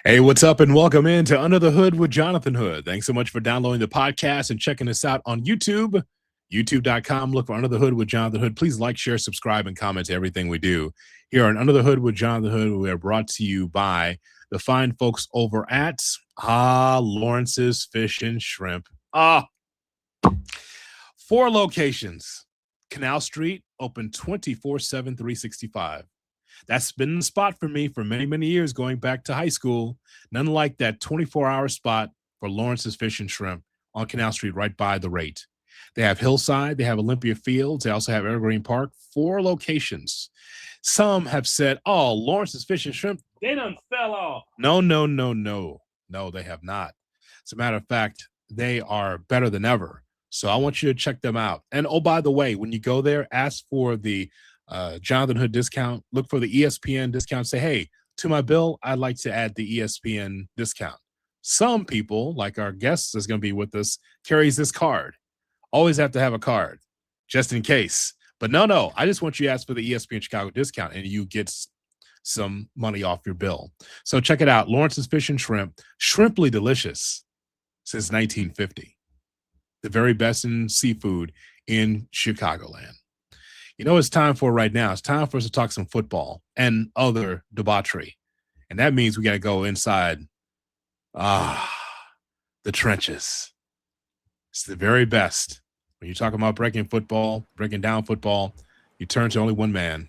Hey, what's up, and welcome into Under the Hood with Jonathan Hood. Thanks so much for downloading the podcast and checking us out on YouTube, youtube.com. Look for Under the Hood with Jonathan Hood. Please like, share, subscribe, and comment to everything we do. Here on Under the Hood with Jonathan Hood, we are brought to you by the fine folks over at Lawrence's Fish and Shrimp. 4 locations. Canal Street, open 24/7, 365. That's been the spot for me for many, many years, going back to high school. None like that 24-hour spot for Lawrence's Fish and Shrimp on Canal Street, right by the rate. They have Hillside. They have Olympia Fields. They also have Evergreen Park. 4 locations. Some have said, oh, Lawrence's Fish and Shrimp, they done fell off. No. No, they have not. As a matter of fact, they are better than ever. So I want you to check them out. And, oh, by the way, when you go there, ask for the Jonathan Hood discount. Look for the ESPN discount. Say, hey, to my bill, I'd like to add the ESPN discount. Some people, like our guest is going to be with us, carries this card. Always have to have a card, just in case. But no, I just want you to ask for the ESPN Chicago discount, and you get some money off your bill. So check it out. Lawrence's Fish and Shrimp, shrimply delicious since 1950. The very best in seafood in Chicagoland. You know what it's time for right now? It's time for us to talk some football and other debauchery. And that means we got to go inside the trenches. It's the very best. When you're talking about breaking down football, you turn to only one man.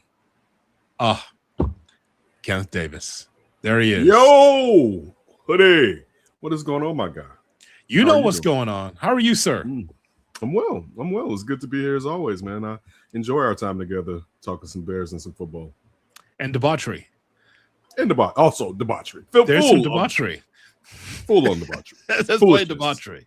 Kenneth Davis. There he is. Yo, Hoodie. What is going on, my guy? You know what's going on. How are you, sir? I'm well. It's good to be here as always, man. I enjoy our time together talking some Bears and some football. And debauchery. Also debauchery. There's some debauchery. Full on debauchery. That's plain debauchery.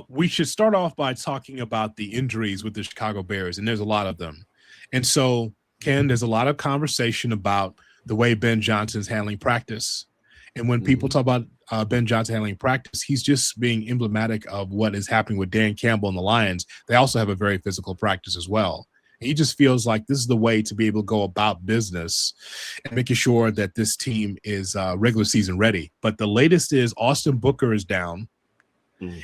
We should start off by talking about the injuries with the Chicago Bears, and there's a lot of them. And so, Ken, there's a lot of conversation about the way Ben Johnson's handling practice. And when people talk about Ben Johnson handling practice, he's just being emblematic of what is happening with Dan Campbell and the Lions. They also have a very physical practice as well. And he just feels like this is the way to be able to go about business and making sure that this team is regular season ready. But the latest is Austin Booker is down,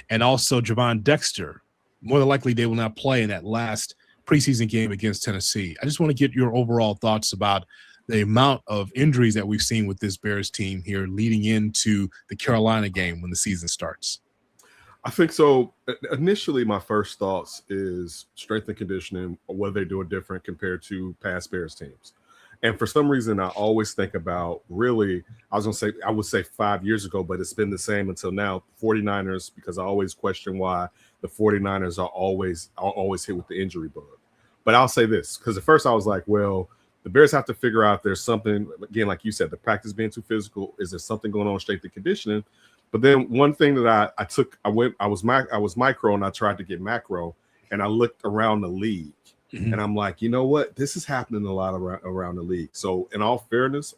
and also Javon Dexter. More than likely, they will not play in that last preseason game against Tennessee. I just want to get your overall thoughts about the amount of injuries that we've seen with this Bears team here leading into the Carolina game when the season starts. I think so. Initially, my first thoughts is strength and conditioning, what they're doing different compared to past Bears teams. And for some reason, I always think about I would say 5 years ago, but it's been the same until now, 49ers, because I always question why the 49ers are always hit with the injury bug. But I'll say this, because at first I was like, well, the Bears have to figure out there's something, again, like you said, the practice being too physical. Is there something going on with strength and conditioning? But then one thing that I was micro and I tried to get macro, and I looked around the league and I'm like, you know what? This is happening a lot around the league. So in all fairness,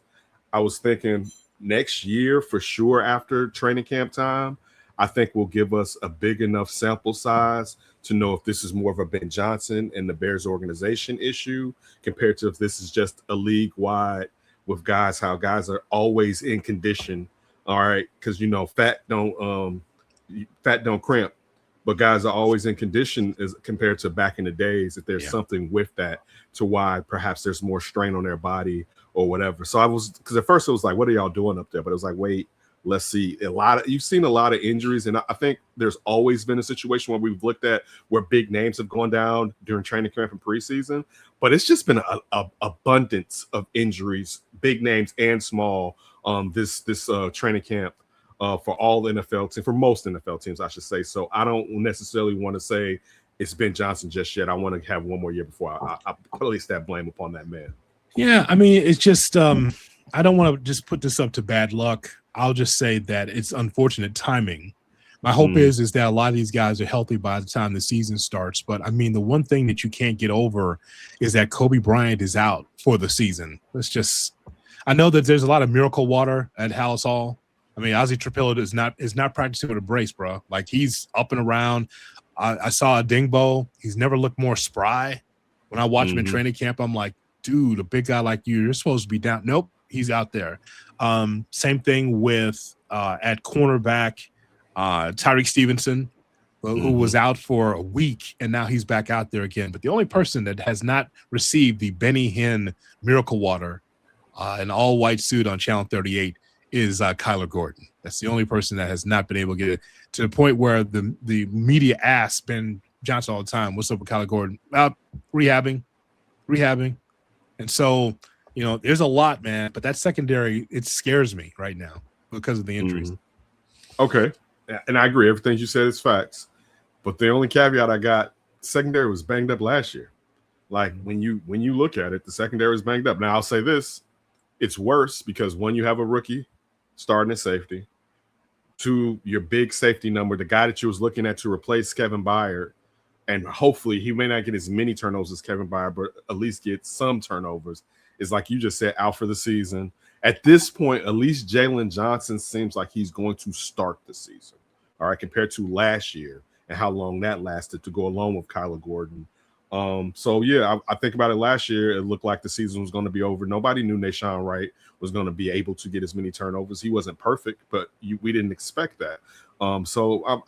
I was thinking next year for sure after training camp time, I think will give us a big enough sample size to know if this is more of a Ben Johnson and the Bears organization issue compared to if this is just a league-wide with how guys are always in condition, all right, because, fat don't cramp, but guys are always in condition as compared to back in the days, if there's something with that to why perhaps there's more strain on their body or whatever. So because at first it was like, what are y'all doing up there? But it was like, wait, let's see. You've seen a lot of injuries, and I think there's always been a situation where we've looked at where big names have gone down during training camp and preseason, but it's just been a abundance of injuries, big names and small, this training camp for all the NFL teams, for most NFL teams, I should say. So I don't necessarily want to say it's Ben Johnson just yet. I want to have one more year before I place that blame upon that man. Yeah, I mean, it's just I don't want to just put this up to bad luck. I'll just say that it's unfortunate timing. My hope is that a lot of these guys are healthy by the time the season starts. But, I mean, the one thing that you can't get over is that Kobe Bryant is out for the season. I know that there's a lot of miracle water at Halas Hall. I mean, Ozzie Trapillo is not practicing with a brace, bro. Like, he's up and around. I saw a Dingbo. He's never looked more spry. When I watch him in training camp, I'm like, dude, a big guy like you're supposed to be down. Nope. he's out there. Same thing with at cornerback, Tyreek Stevenson, who was out for a week, and now he's back out there again. But the only person that has not received the Benny Hinn Miracle Water, an all-white suit on Channel 38, is Kyler Gordon. That's the only person that has not been able to get it to the point where the media asks Ben Johnson all the time, "What's up with Kyler Gordon?" Rehabbing. And so, there's a lot, man. But that secondary, it scares me right now because of the injuries. Okay, and I agree. Everything you said is facts. But the only caveat I got, secondary was banged up last year. Like when you look at it, the secondary was banged up. Now I'll say this: it's worse because one, you have a rookie starting at safety. Two, your big safety number, the guy that you was looking at to replace Kevin Byard, and hopefully he may not get as many turnovers as Kevin Byard, but at least get some turnovers, is like you just said, out for the season. At this point, at least Jalen Johnson seems like he's going to start the season. All right, compared to last year and how long that lasted to go along with Kyler Gordon. So yeah, I think about it last year. It looked like the season was going to be over. Nobody knew Nashawn Wright was going to be able to get as many turnovers. He wasn't perfect, but we didn't expect that. So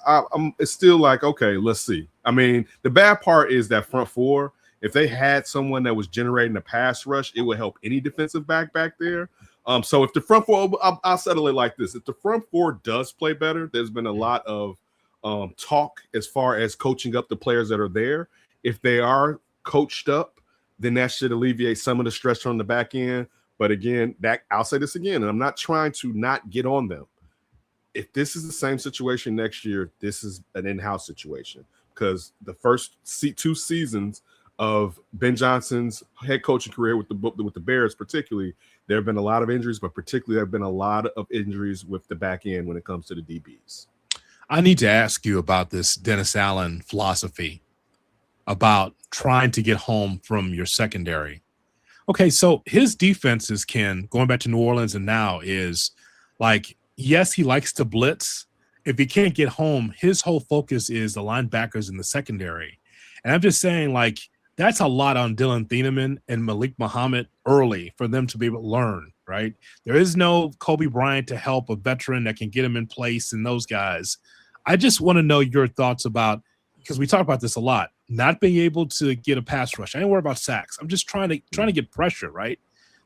it's still like, okay, let's see. I mean, the bad part is that front four. If they had someone that was generating a pass rush, it would help any defensive back there. So if the front four, I'll settle it like this: if the front four does play better, there's been a lot of talk as far as coaching up the players that are there. If they are coached up, then that should alleviate some of the stress on the back end. But again, I'll say this again, and I'm not trying to not get on them. If this is the same situation next year, this is an in-house situation, because the first two seasons of Ben Johnson's head coaching career with the Bears, particularly, there have been a lot of injuries, but particularly there have been a lot of injuries with the back end when it comes to the DBs. I need to ask you about this Dennis Allen philosophy about trying to get home from your secondary. Okay, so his defenses, Ken, going back to New Orleans and now, is like, yes, he likes to blitz. If he can't get home, his whole focus is the linebackers in the secondary. And I'm just saying, like, that's a lot on Dylan Thieneman and Malik Muhammad early for them to be able to learn, right? There is no Kobe Bryant to help a veteran that can get him in place and those guys. I just want to know your thoughts about, because we talk about this a lot, not being able to get a pass rush. I don't worry about sacks. I'm just trying to get pressure, right?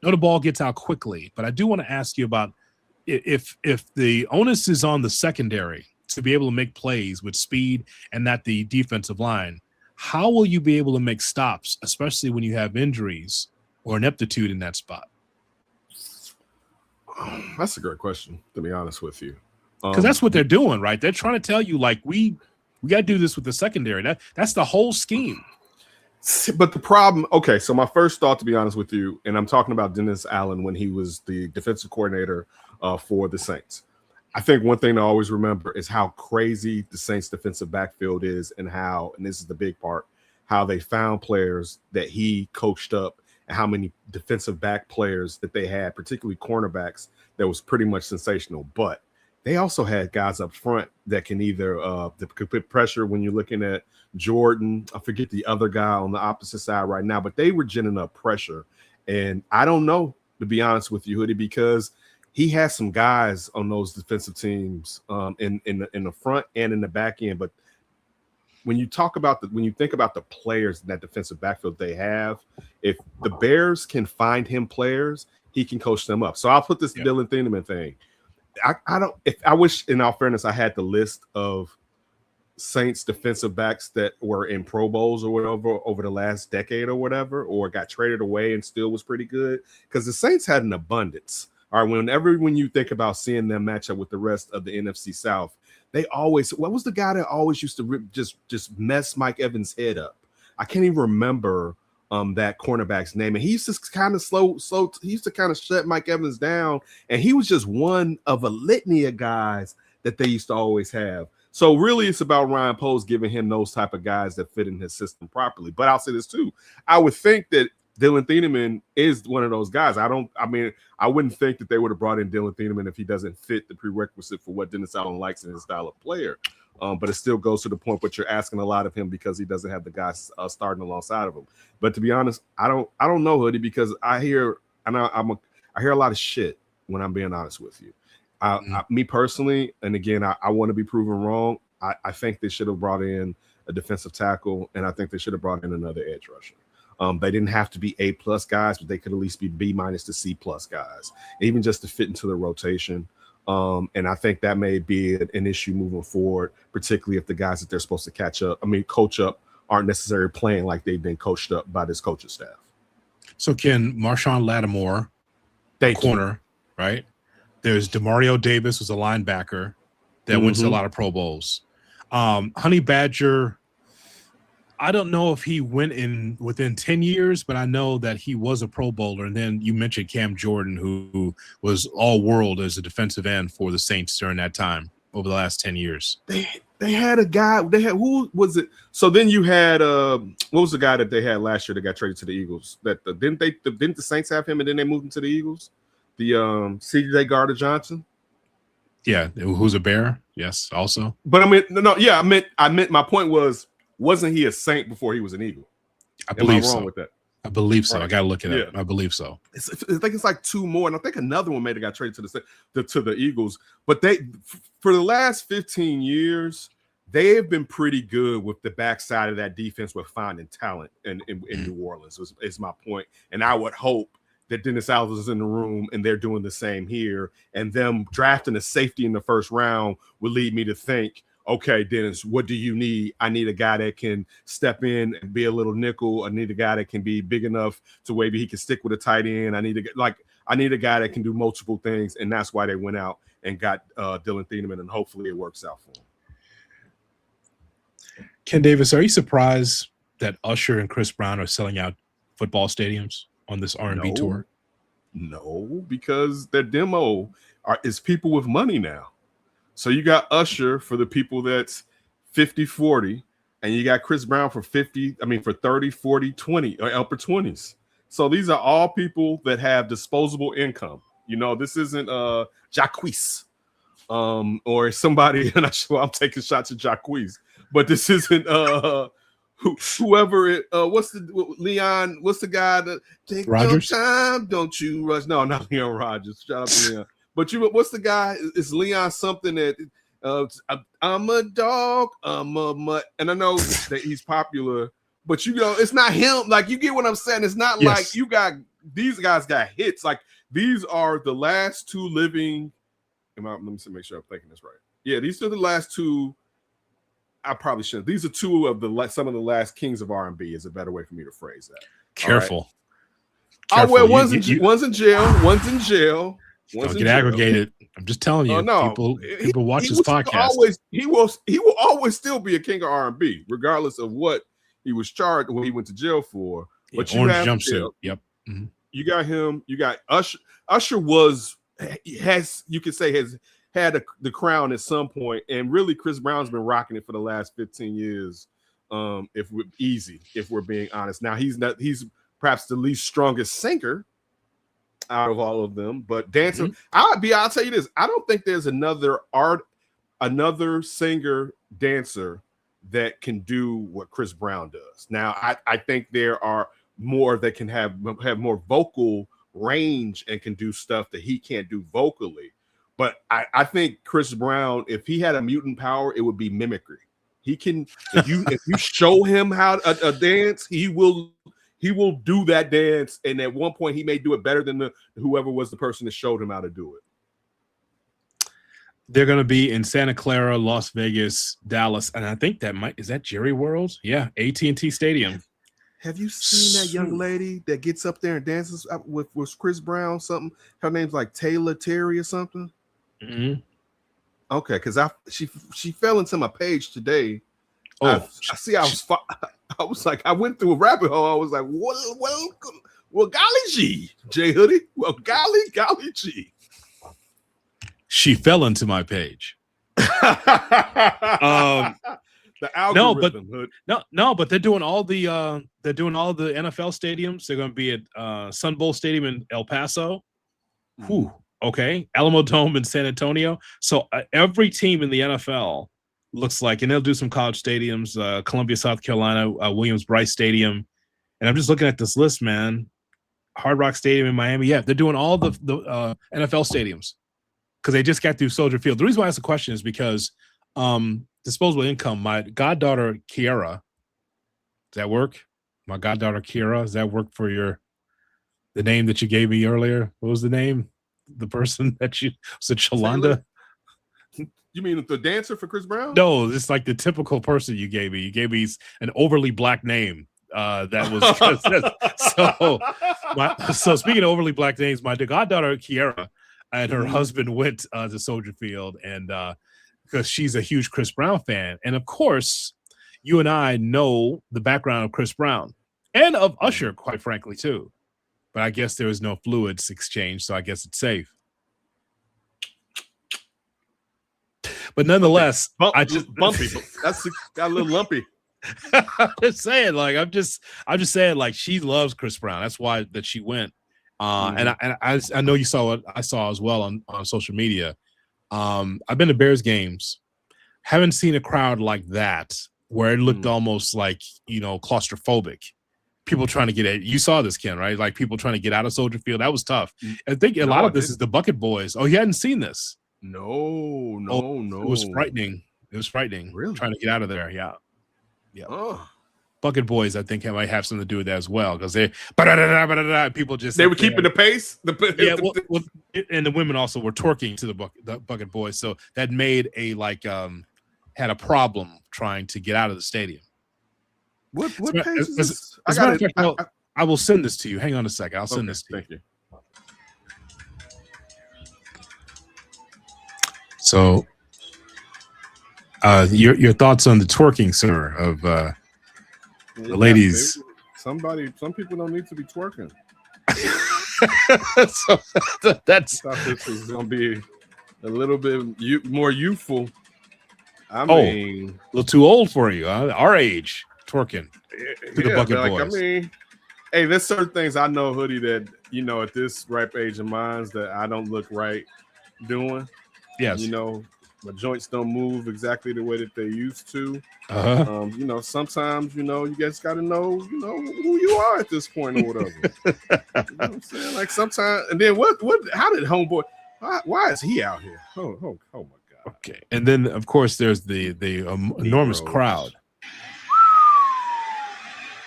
Know the ball gets out quickly. But I do want to ask you about if the onus is on the secondary to be able to make plays with speed and not the defensive line, how will you be able to make stops, especially when you have injuries or ineptitude in that spot? That's a great question, to be honest with you. Because that's what they're doing, right? They're trying to tell you, like, we got to do this with the secondary. That's the whole scheme. But the problem, okay, so my first thought, to be honest with you, and I'm talking about Dennis Allen when he was the defensive coordinator for the Saints. I think one thing to always remember is how crazy the Saints defensive backfield is, and how, and this is the big part, how they found players that he coached up and how many defensive back players that they had, particularly cornerbacks, that was pretty much sensational. But they also had guys up front that can either that could put pressure when you're looking at Jordan. I forget the other guy on the opposite side right now, but they were generating up pressure. And I don't know, to be honest with you, Hoodie, because he has some guys on those defensive teams in the front and in the back end. But when you think about the players in that defensive backfield they have, if the Bears can find him players, he can coach them up. So I'll put this Dylan Thieneman thing. I wish, in all fairness, I had the list of Saints defensive backs that were in Pro Bowls or whatever over the last decade or whatever, or got traded away and still was pretty good, because the Saints had an abundance. All right, when you think about seeing them match up with the rest of the NFC South, they always, what was the guy that always used to just mess Mike Evans' head up? I can't even remember that cornerback's name, and he used to kind of he used to kind of shut Mike Evans down, and he was just one of a litany of guys that they used to always have. So really, it's about Ryan Poles giving him those type of guys that fit in his system properly. But I'll say this too: I would think that Dylan Thieneman is one of those guys. I wouldn't think that they would have brought in Dylan Thieneman if he doesn't fit the prerequisite for what Dennis Allen likes in his style of player. But it still goes to the point, but you're asking a lot of him because he doesn't have the guys starting alongside of him. But to be honest, I don't know, Hoodie, because I hear, and I I hear a lot of shit when I'm being honest with you. Mhm. Me personally, and again, I want to be proven wrong. I think they should have brought in a defensive tackle, and I think they should have brought in another edge rusher. They didn't have to be A+ guys, but they could at least be B- to C+ guys, even just to fit into the rotation. And I think that may be an issue moving forward, particularly if the guys that they're supposed to coach up, aren't necessarily playing like they've been coached up by this coaching staff. So Ken, Marshawn Lattimore, Thank you. corner, right? There's Demario Davis, who's a linebacker that went to a lot of Pro Bowls. Honey Badger, I don't know if he went in within 10 years, but I know that he was a Pro Bowler. And then you mentioned Cam Jordan, who was all world as a defensive end for the Saints during that time over the last 10 years. They had a guy. Who was it? So then you had what was the guy that they had last year that got traded to the Eagles? Didn't the Saints have him and then they moved him to the Eagles? The CJ Gardner-Johnson. Yeah, who's a Bear? Yes, also. But I meant my point wasn't he a Saint before he was an Eagle? I believe Am I wrong so. with that? I believe so. Right. I gotta look it up. I believe so. I think it's like two more, and I think another one maybe got traded to the Eagles. But for the last 15 years, they have been pretty good with the backside of that defense with finding talent in New Orleans. Is my point, and I would hope that Dennis Alves is in the room and they're doing the same here. And them drafting a safety in the first round would lead me to think, okay, Dennis, what do you need? I need a guy that can step in and be a little nickel. I need a guy that can be big enough to maybe he can stick with a tight end. I need a guy that can do multiple things, and that's why they went out and got Dylan Thieneman, and hopefully it works out for him. Ken Davis, are you surprised that Usher and Chris Brown are selling out football stadiums on this R&B tour? No, because their demo is people with money now. So you got Usher for the people that's 50-40, and you got Chris Brown for 30, 40, 20, or upper 20s. So these are all people that have disposable income. This isn't Jacquees or somebody, and I'm taking shots at Jacquees, but this isn't whoever it Leon, what's the guy that take Rodgers? your time, don't you rush? No, not Leon Rodgers. Shout out to Leon. But what's the guy? It's Leon something that I'm a dog, I'm a mutt. And I know that he's popular, but it's not him. Like, you get what I'm saying? It's not like you got these guys got hits. Like, these are the last two living. Let me make sure I'm thinking this right. Yeah, these are the last two. I probably shouldn't. These are two of some of the last kings of R&B is a better way for me to phrase that. Careful. Right? Oh, well, one's in jail. One's in jail. Don't get aggravated. I'm just telling you. No, people watch this podcast. He will always still be a king of R&B, regardless of what he was charged, what he went to jail for. But orange jumpsuit. Yep. Mm-hmm. You got him. You got Usher. Usher has had the crown at some point, and really Chris Brown's been rocking it for the last 15 years. If we're being honest. Now he's perhaps the least strongest singer out of all of them, but dancing. I'll tell you this. I don't think there's another singer dancer that can do what Chris Brown does. Now I think there are more that can have more vocal range and can do stuff that he can't do vocally. But I think Chris Brown, if he had a mutant power, it would be mimicry. He can, if you show him how a dance, he will do that dance. And at one point, he may do it better than whoever was the person that showed him how to do it. They're going to be in Santa Clara, Las Vegas, Dallas, and I think is that Jerry World? Yeah, AT&T Stadium. Have you seen that young lady that gets up there and dances with Chris Brown? Something. Her name's like Taylor Terry or something. Mm-hmm. Okay, because she fell into my page today. Oh, I was like, I went through a rabbit hole. I was like, welcome. Well, golly gee, Jay Hoodie. Well, golly gee. She fell into my page. The algorithm. No, but they're doing all the NFL stadiums. They're going to be at Sun Bowl Stadium in El Paso. Whew. Okay, Alamo Dome in San Antonio. So every team in the NFL looks like, and they'll do some college stadiums, Columbia, South Carolina, Williams-Brice Stadium. And I'm just looking at this list, man. Hard Rock Stadium in Miami. Yeah, they're doing all the NFL stadiums because they just got through Soldier Field. The reason why I asked the question is because disposable income. My goddaughter Kiara, does that work? My goddaughter Kiara, does that work for the name that you gave me earlier? What was the name? The person that you was it Shalonda? You mean the dancer for Chris Brown? No, it's like the typical person you gave me. You gave me an overly black name. That was so speaking of overly black names, my goddaughter Kiara and her husband went to Soldier Field, and because she's a huge Chris Brown fan, and of course you and I know the background of Chris Brown and of Usher, quite frankly, too. But I guess there was no fluids exchange, so I guess it's safe. But nonetheless, I just bumpy. That's got a little lumpy. I'm just saying, I'm just saying, she loves Chris Brown. That's why that she went. And I know you saw what I saw as well on social media. I've been to Bears games, haven't seen a crowd like that where it looked almost like claustrophobic. People trying to get at you saw this, Ken, right? Like people trying to get out of Soldier Field. That was tough. I think a lot of this is the Bucket Boys. Oh, you hadn't seen this? No. It was frightening. It was frightening. Really? Trying to get out of there. Yeah. Oh. Bucket Boys, I think, might have something to do with that as well because they people just they were keeping the pace. And the women also were twerking to the Bucket Boys, so that made had a problem trying to get out of the stadium. What page is this? I will send this to you. Hang on a second. I'll send this to you. Thank you. So, your thoughts on the twerking, sir, of the ladies? Some people don't need to be twerking. So that's. I thought this was gonna be a little bit more youthful. I a mean, little too old for you. Our age, twerking to the Bucket Boys. I mean, hey, there's certain things I know, Hoodie, that at this ripe age of mine that I don't look right doing. Yes. My joints don't move exactly the way that they used to. Sometimes, you just got to know, who you are at this point or whatever. You know what I'm saying? Like sometimes, and then how did homeboy, why is he out here? Oh my God. Okay. And then, of course, there's the enormous crowd.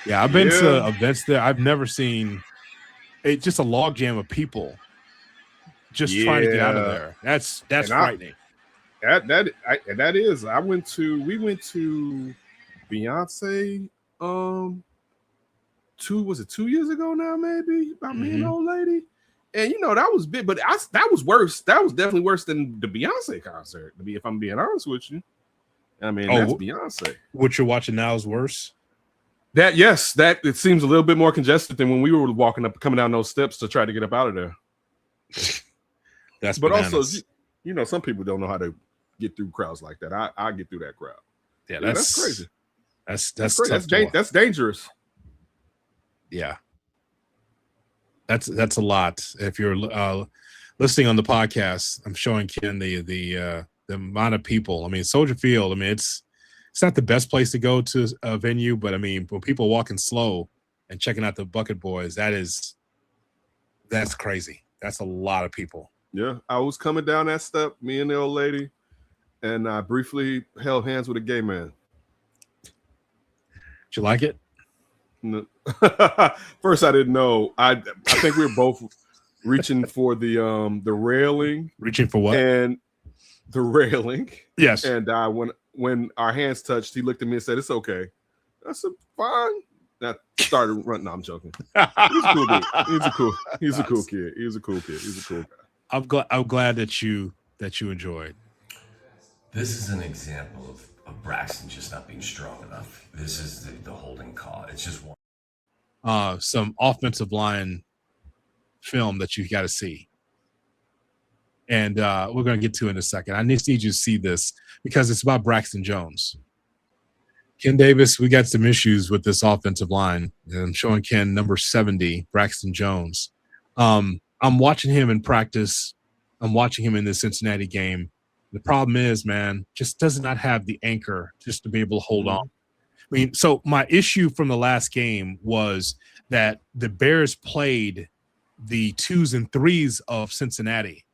Yeah, I've been to events there. I've never seen just a logjam of people just trying to get out of there. That's frightening. That is. We went to Beyonce 2 years ago now, maybe, about me and the old lady. And that was big, but that was worse. That was definitely worse than the Beyonce concert, if I'm being honest with you. I mean, that's Beyonce. What you're watching now is worse. That it seems a little bit more congested than when we were coming down those steps to try to get up out of there. But bananas. Also, some people don't know how to get through crowds like that. I get through that crowd. Yeah, that's crazy. That's crazy. That's dangerous. Yeah, that's a lot. If you're listening on the podcast, I'm showing Ken the amount of people. I mean, Soldier Field. I mean, it's not the best place to go to a venue, but I mean, when people walking slow and checking out the Bucket Boys, that's crazy. That's a lot of people. Yeah, I was coming down that step, me and the old lady, and I briefly held hands with a gay man. Did you like it? No. First, I didn't know. I think we were both reaching for the railing. Reaching for what? And the railing. Yes. And when our hands touched, he looked at me and said, "It's okay." I said, "Fine." I started running. No, I'm joking. He's a cool dude. He's a cool kid. He's a cool guy. I'm glad that you enjoyed. This is an example of Braxton just not being strong enough. This is the holding call. It's just one. Some offensive line film that you got to see. And we're going to get to it in a second. I need you to see this because it's about Braxton Jones. Ken Davis, we got some issues with this offensive line. And I'm showing Ken number 70, Braxton Jones. I'm watching him in practice. I'm watching him in the Cincinnati game. The problem is, man, just does not have the anchor just to be able to hold on. I mean, so my issue from the last game was that the Bears played the 2s and 3s of Cincinnati.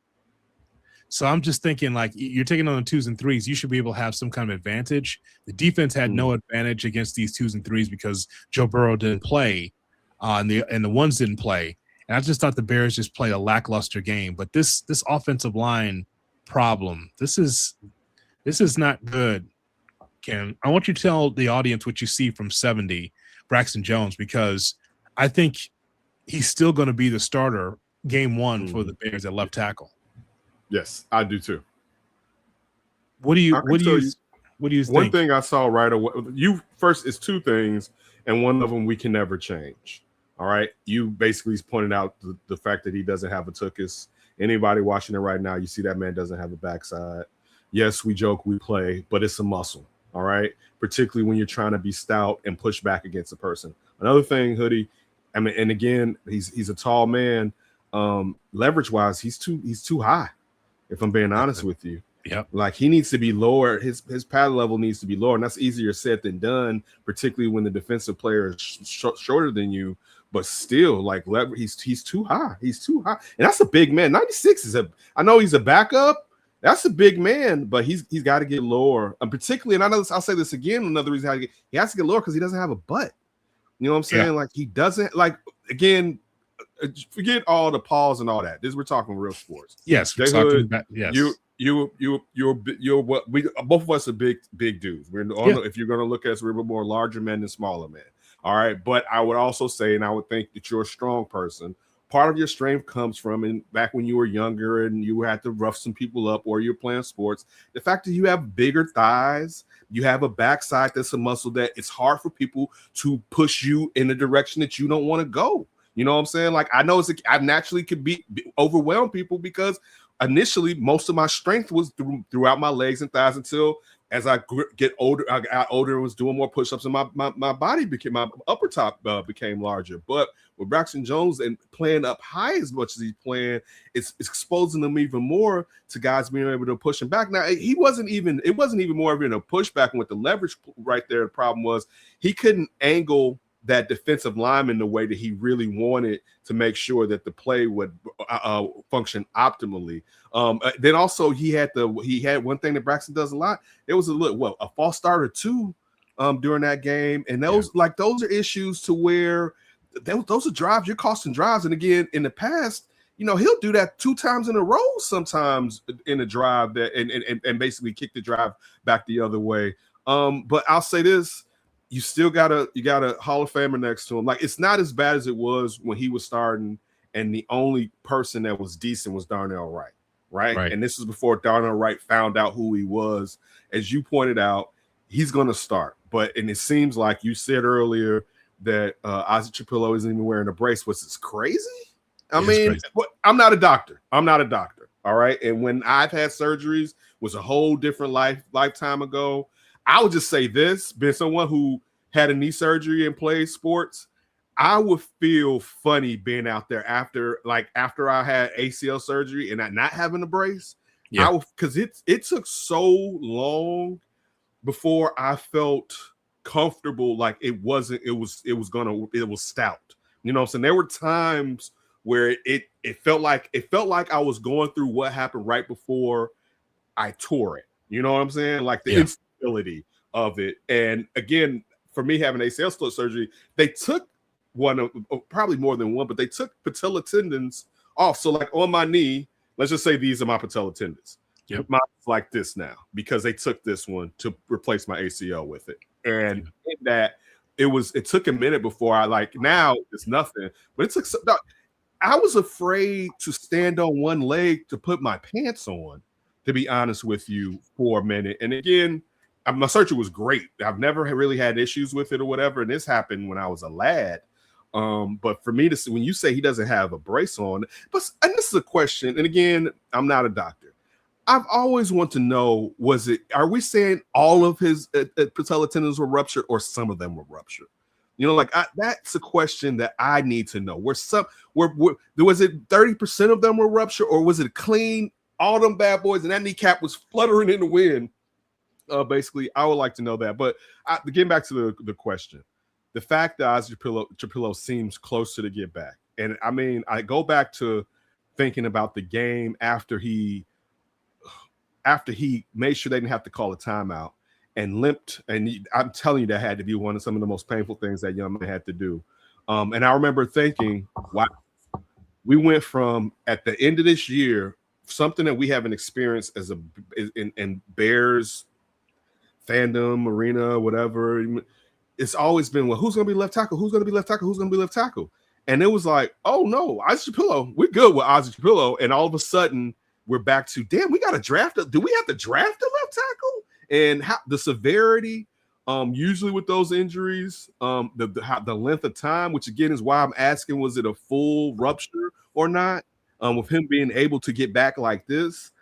So I'm just thinking, like, you're taking on the 2s and 3s, you should be able to have some kind of advantage. The defense had no advantage against these 2s and 3s because Joe Burrow didn't play, and the 1s didn't play. And I just thought the Bears just played a lackluster game. But this offensive line problem, this is not good. Ken, I want you to tell the audience what you see from 70, Braxton Jones, because I think he's still going to be the starter game 1 for the Bears at left tackle. Yes, I do too. What do you think? One thing I saw right away, it's 2 things, and one of them we can never change. All right. You basically pointed out the fact that he doesn't have a tuchus. Anybody watching it right now, you see that man doesn't have a backside. Yes, we joke, we play, but it's a muscle. All right. Particularly when you're trying to be stout and push back against a person. Another thing, Hoodie, I mean, and again, he's a tall man. Leverage wise, he's too high. If I'm being honest with you, like he needs to be lower. His pad level needs to be lower, and that's easier said than done. Particularly when the defensive player is shorter than you, but still, like he's too high. He's too high, and that's a big man. 96 is I know he's a backup. That's a big man, but he's got to get lower. And particularly, and I'll say this again. Another reason he has to get lower because he doesn't have a butt. You know what I'm saying? Like he doesn't again. Forget all the pause and all that. We're talking real sports. Yes, we're talking about, yes. You're what we both of us are big dudes. If you're going to look at us, we're more larger men than smaller men. All right, but I would also say, and I would think that you're a strong person. Part of your strength comes from back when you were younger and you had to rough some people up, or you're playing sports. The fact that you have bigger thighs, you have a backside that's a muscle that it's hard for people to push you in the direction that you don't want to go. You know what I'm saying? Like I know I naturally could be overwhelm people because initially most of my strength was throughout my legs and thighs until as I get older, I got older and was doing more push-ups and my body my upper top became larger. But with Braxton Jones and playing up high as much as he's playing, it's exposing them even more to guys being able to push him back. Now it wasn't even more of a pushback with the leverage right there. The problem was he couldn't angle that defensive lineman the way that he really wanted to make sure that the play would function optimally. Then also he had one thing that Braxton does a lot. It was a false start or 2 during that game, and those are issues to where those are drives. You're costing drives, and again in the past, he'll do that 2 times in a row sometimes in a drive that and basically kick the drive back the other way. But I'll say this. You still got a Hall of Famer next to him. Like it's not as bad as it was when he was starting, and the only person that was decent was Darnell Wright, right? And this was before Darnell Wright found out who he was. As you pointed out, he's going to start, and it seems like you said earlier that Isaac Trapillo isn't even wearing a brace, which is crazy. I mean, I'm not a doctor. All right, and when I've had surgeries, was a whole different lifetime ago. I would just say this, being someone who had a knee surgery and played sports, I would feel funny being out there after I had ACL surgery and not having a brace. Yeah, because it took so long before I felt comfortable. Like it was stout. You know what I'm saying? There were times where it felt like I was going through what happened right before I tore it. You know what I'm saying? Like the instability of it. And again, for me having ACL split surgery, they took probably more than one, but they took patella tendons off. So like on my knee, let's just say these are my patella tendons. Mine's like this now because they took this one to replace my ACL with it. And in that it took a minute before now it's nothing, but it took I was afraid to stand on one leg to put my pants on, to be honest with you, for a minute. And again, my surgery was great. I've never really had issues with it or whatever. And this happened when I was a lad. But for me to see, when you say he doesn't have a brace on, and this is a question, and again, I'm not a doctor. I've always wanted to know, are we saying all of his patella tendons were ruptured or some of them were ruptured? That's a question that I need to know. Was it 30% of them were ruptured, or was it clean, all them bad boys, and that kneecap was fluttering in the wind? Basically, I would like to know that. But getting back to the question, the fact that Isaac Trapillo seems closer to get back, And I mean, I go back to thinking about the game after he made sure they didn't have to call a timeout and limped. And I'm telling you, that had to be one of some of the most painful things that young man had to do. And I remember thinking, wow, we went from at the end of this year, something that we haven't experienced as in Bears fandom, arena, whatever. It's always been, well, who's going to be left tackle? Who's going to be left tackle? Who's going to be left tackle? And it was like, oh no, Ozzie Shapiro, we're good with Ozzie Shapiro. And all of a sudden, we're back to, damn, we got to draft. Do we have to draft a left tackle? And how the severity, usually with those injuries, the length of time, which again is why I'm asking, was it a full rupture or not? With him being able to get back like this,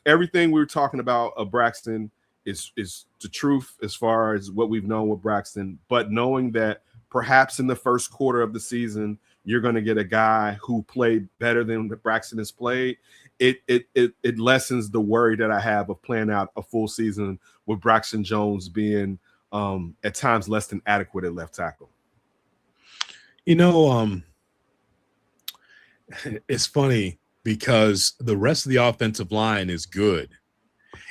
everything we were talking about Braxton is the truth as far as what we've known with Braxton. But knowing that perhaps in the first quarter of the season, you're going to get a guy who played better than Braxton has played, it lessens the worry that I have of playing out a full season with Braxton Jones being at times less than adequate at left tackle. You know, it's funny because the rest of the offensive line is good.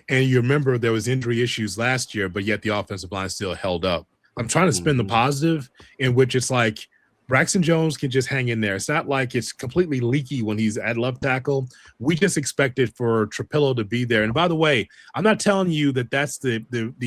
And you remember there was injury issues last year, but yet the offensive line still held up. I'm trying to spin the positive, in which it's like Braxton Jones can just hang in there. It's not like it's completely leaky when he's at left tackle. We just expected for Trapillo to be there. And by the way, I'm not telling you that that's the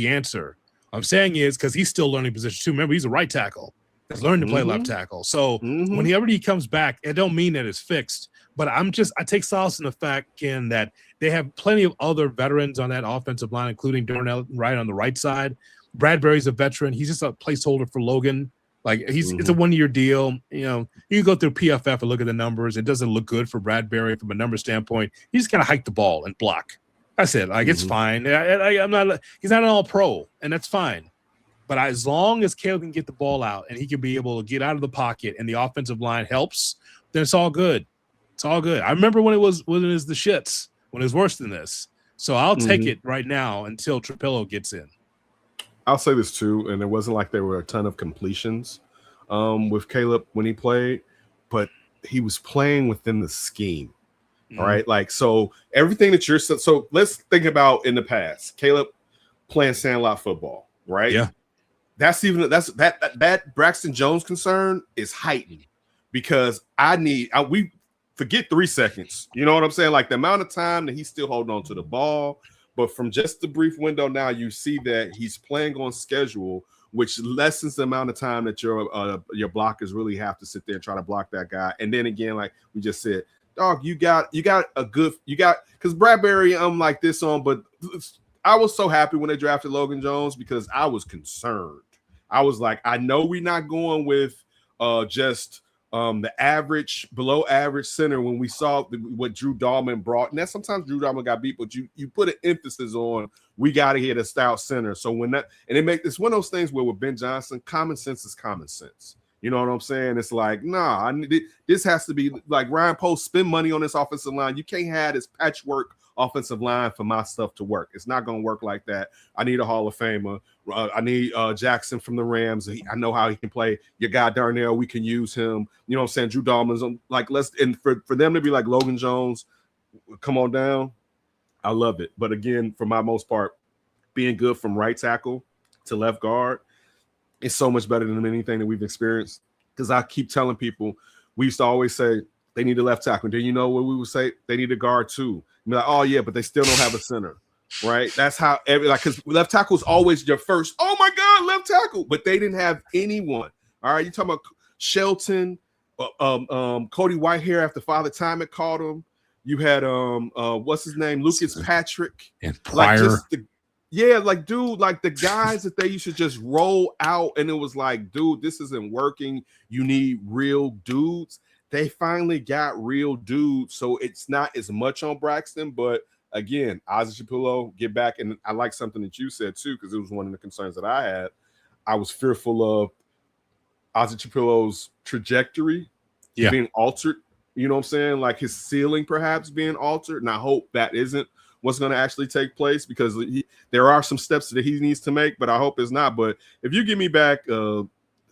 answer. I'm saying is because he's still learning position too. Remember, he's a right tackle. He's learning to play left tackle. So whenever he comes back, it don't mean that it's fixed. But I take solace in the fact, Ken, that they have plenty of other veterans on that offensive line, including Darnell Wright on the right side. Bradbury's a veteran. He's just a placeholder for Logan. Like it's a 1-year deal. You know, you can go through PFF and look at the numbers. It doesn't look good for Bradbury from a number standpoint. He just kind of hike the ball and block. That's it. Like it's fine. I'm not. He's not an all-pro, and that's fine. But as long as Caleb can get the ball out and he can be able to get out of the pocket and the offensive line helps, then it's all good. It's all good. I remember when it was the shits, when it was worse than this. So I'll take it right now until Trapillo gets in. I'll say this too, and it wasn't like there were a ton of completions with Caleb when he played, but he was playing within the scheme. All right, like so everything that you're so let's think about in the past, Caleb playing sandlot football, right? Yeah, that Braxton Jones concern is heightened because we forget 3 seconds. You know what I'm saying? Like the amount of time that he's still holding on to the ball. But from just the brief window now, you see that he's playing on schedule, which lessens the amount of time that your blockers really have to sit there and try to block that guy. And then again, like we just said, dog, you got because Bradbury, I'm like this on, but I was so happy when they drafted Logan Jones because I was concerned. I was like, I know we're not going with just the average, below average center when we saw what Drew Dahlman brought. And that sometimes Drew Dahlman got beat, but you put an emphasis on we got to hit a stout center. So when that, and it's one of those things where with Ben Johnson, common sense is common sense. You know what I'm saying? It's like, nah, this has to be like Ryan Post, spend money on this offensive line. You can't have this patchwork offensive line for my stuff to work. It's not going to work like that. I need a Hall of Famer. I need Jackson from the Rams. I know how he can play. Your guy Darnell, we can use him. You know what I'm saying? Drew Dahlman's like, for them to be like Logan Jones, come on down. I love it. But again, for my most part, being good from right tackle to left guard is so much better than anything that we've experienced. Because I keep telling people, we used to always say they need a left tackle. Then you know what we would say? They need a guard too. Be like, oh yeah, but they still don't have a center, right? That's how because left tackle is always your first. Oh my God, left tackle, but they didn't have anyone. All right, you talking about Shelton, Cody Whitehair after Father Time had called him. You had what's his name, Lucas Patrick, and Pryor. Like the guys that they used to just roll out, and it was like, dude, this isn't working. You need real dudes. They finally got real dudes, so it's not as much on Braxton. But again, Ozzie Shapiro, get back. And I like something that you said too, because it was one of the concerns that I had. I was fearful of Ozzie Shapiro's trajectory being altered. You know what I'm saying? Like his ceiling perhaps being altered. And I hope that isn't what's going to actually take place, because there are some steps that he needs to make, but I hope it's not. But if you give me back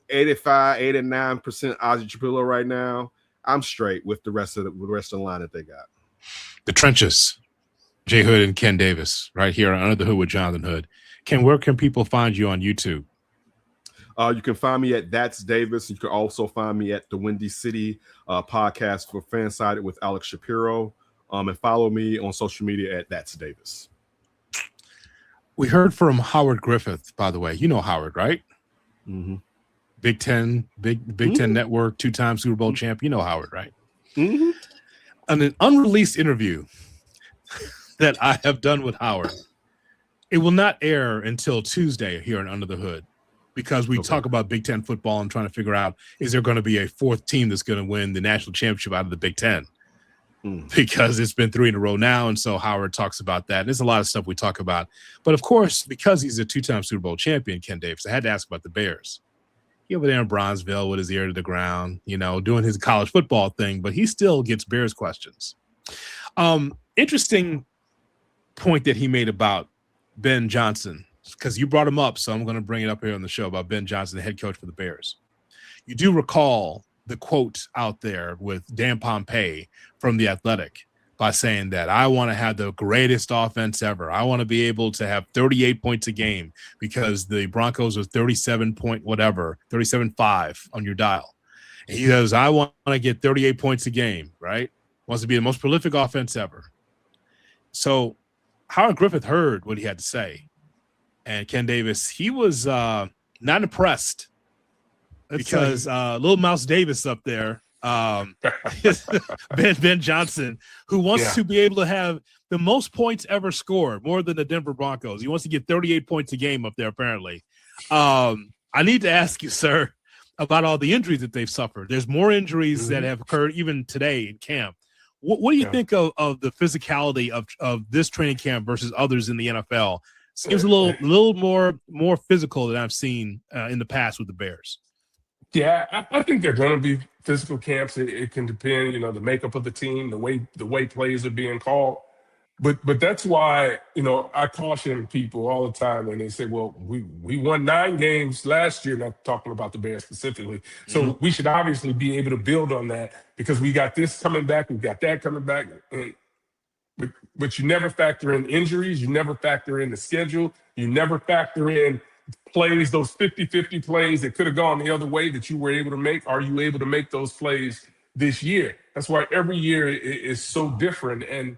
85, 89% Ozzie Trapillo right now, I'm straight with the rest of the line that they got. The trenches, Jay Hood and Ken Davis, right here on Under the Hood with Jonathan Hood. Ken, where can people find you on YouTube? You can find me at That's Davis. You can also find me at the Windy City podcast for Fansided with Alex Shapiro. And follow me on social media at That's Davis. We heard from Howard Griffith, by the way. You know Howard, right? Mm-hmm. Big Ten Network, 2-time Super Bowl champ. You know Howard, right? Mm-hmm. On an unreleased interview that I have done with Howard, it will not air until Tuesday here on Under the Hood, because we talk about Big Ten football and trying to figure out, is there going to be a fourth team that's going to win the national championship out of the Big Ten? Because it's been 3 in a row now, and so Howard talks about that. There's a lot of stuff we talk about. But, of course, because he's a 2-time Super Bowl champion, Ken Davis, I had to ask about the Bears. He over there in Bronzeville with his ear to the ground, doing his college football thing, but he still gets Bears questions. Interesting point that he made about Ben Johnson, because you brought him up, so I'm going to bring it up here on the show about Ben Johnson, the head coach for the Bears. You do recall the quote out there with Dan Pompei from The Athletic by saying that I want to have the greatest offense ever. I want to be able to have 38 points a game because the Broncos are 37.5 on your dial. And he goes, I want to get 38 points a game, right? Wants to be the most prolific offense ever. So Howard Griffith heard what he had to say. And Ken Davis, he was not impressed because Little Mouse Davis up there, Ben Johnson, who wants to be able to have the most points ever scored, more than the Denver Broncos. He wants to get 38 points a game up there, apparently. I need to ask you, sir, about all the injuries that they've suffered. There's more injuries that have occurred even today in camp. What do you think of the physicality of this training camp versus others in the NFL? Seems a little more physical than I've seen in the past with the Bears. Yeah, I think they're going to be physical camps. It can depend, the makeup of the team, the way plays are being called. But that's why, I caution people all the time when they say, well, we won 9 games last year, not talking about the Bears specifically. So we should obviously be able to build on that because we got this coming back, we've got that coming back. But you never factor in injuries, you never factor in the schedule, you never factor in plays, those 50-50 plays that could have gone the other way that you were able to make. Are you able to make those plays this year? That's why every year is so different. And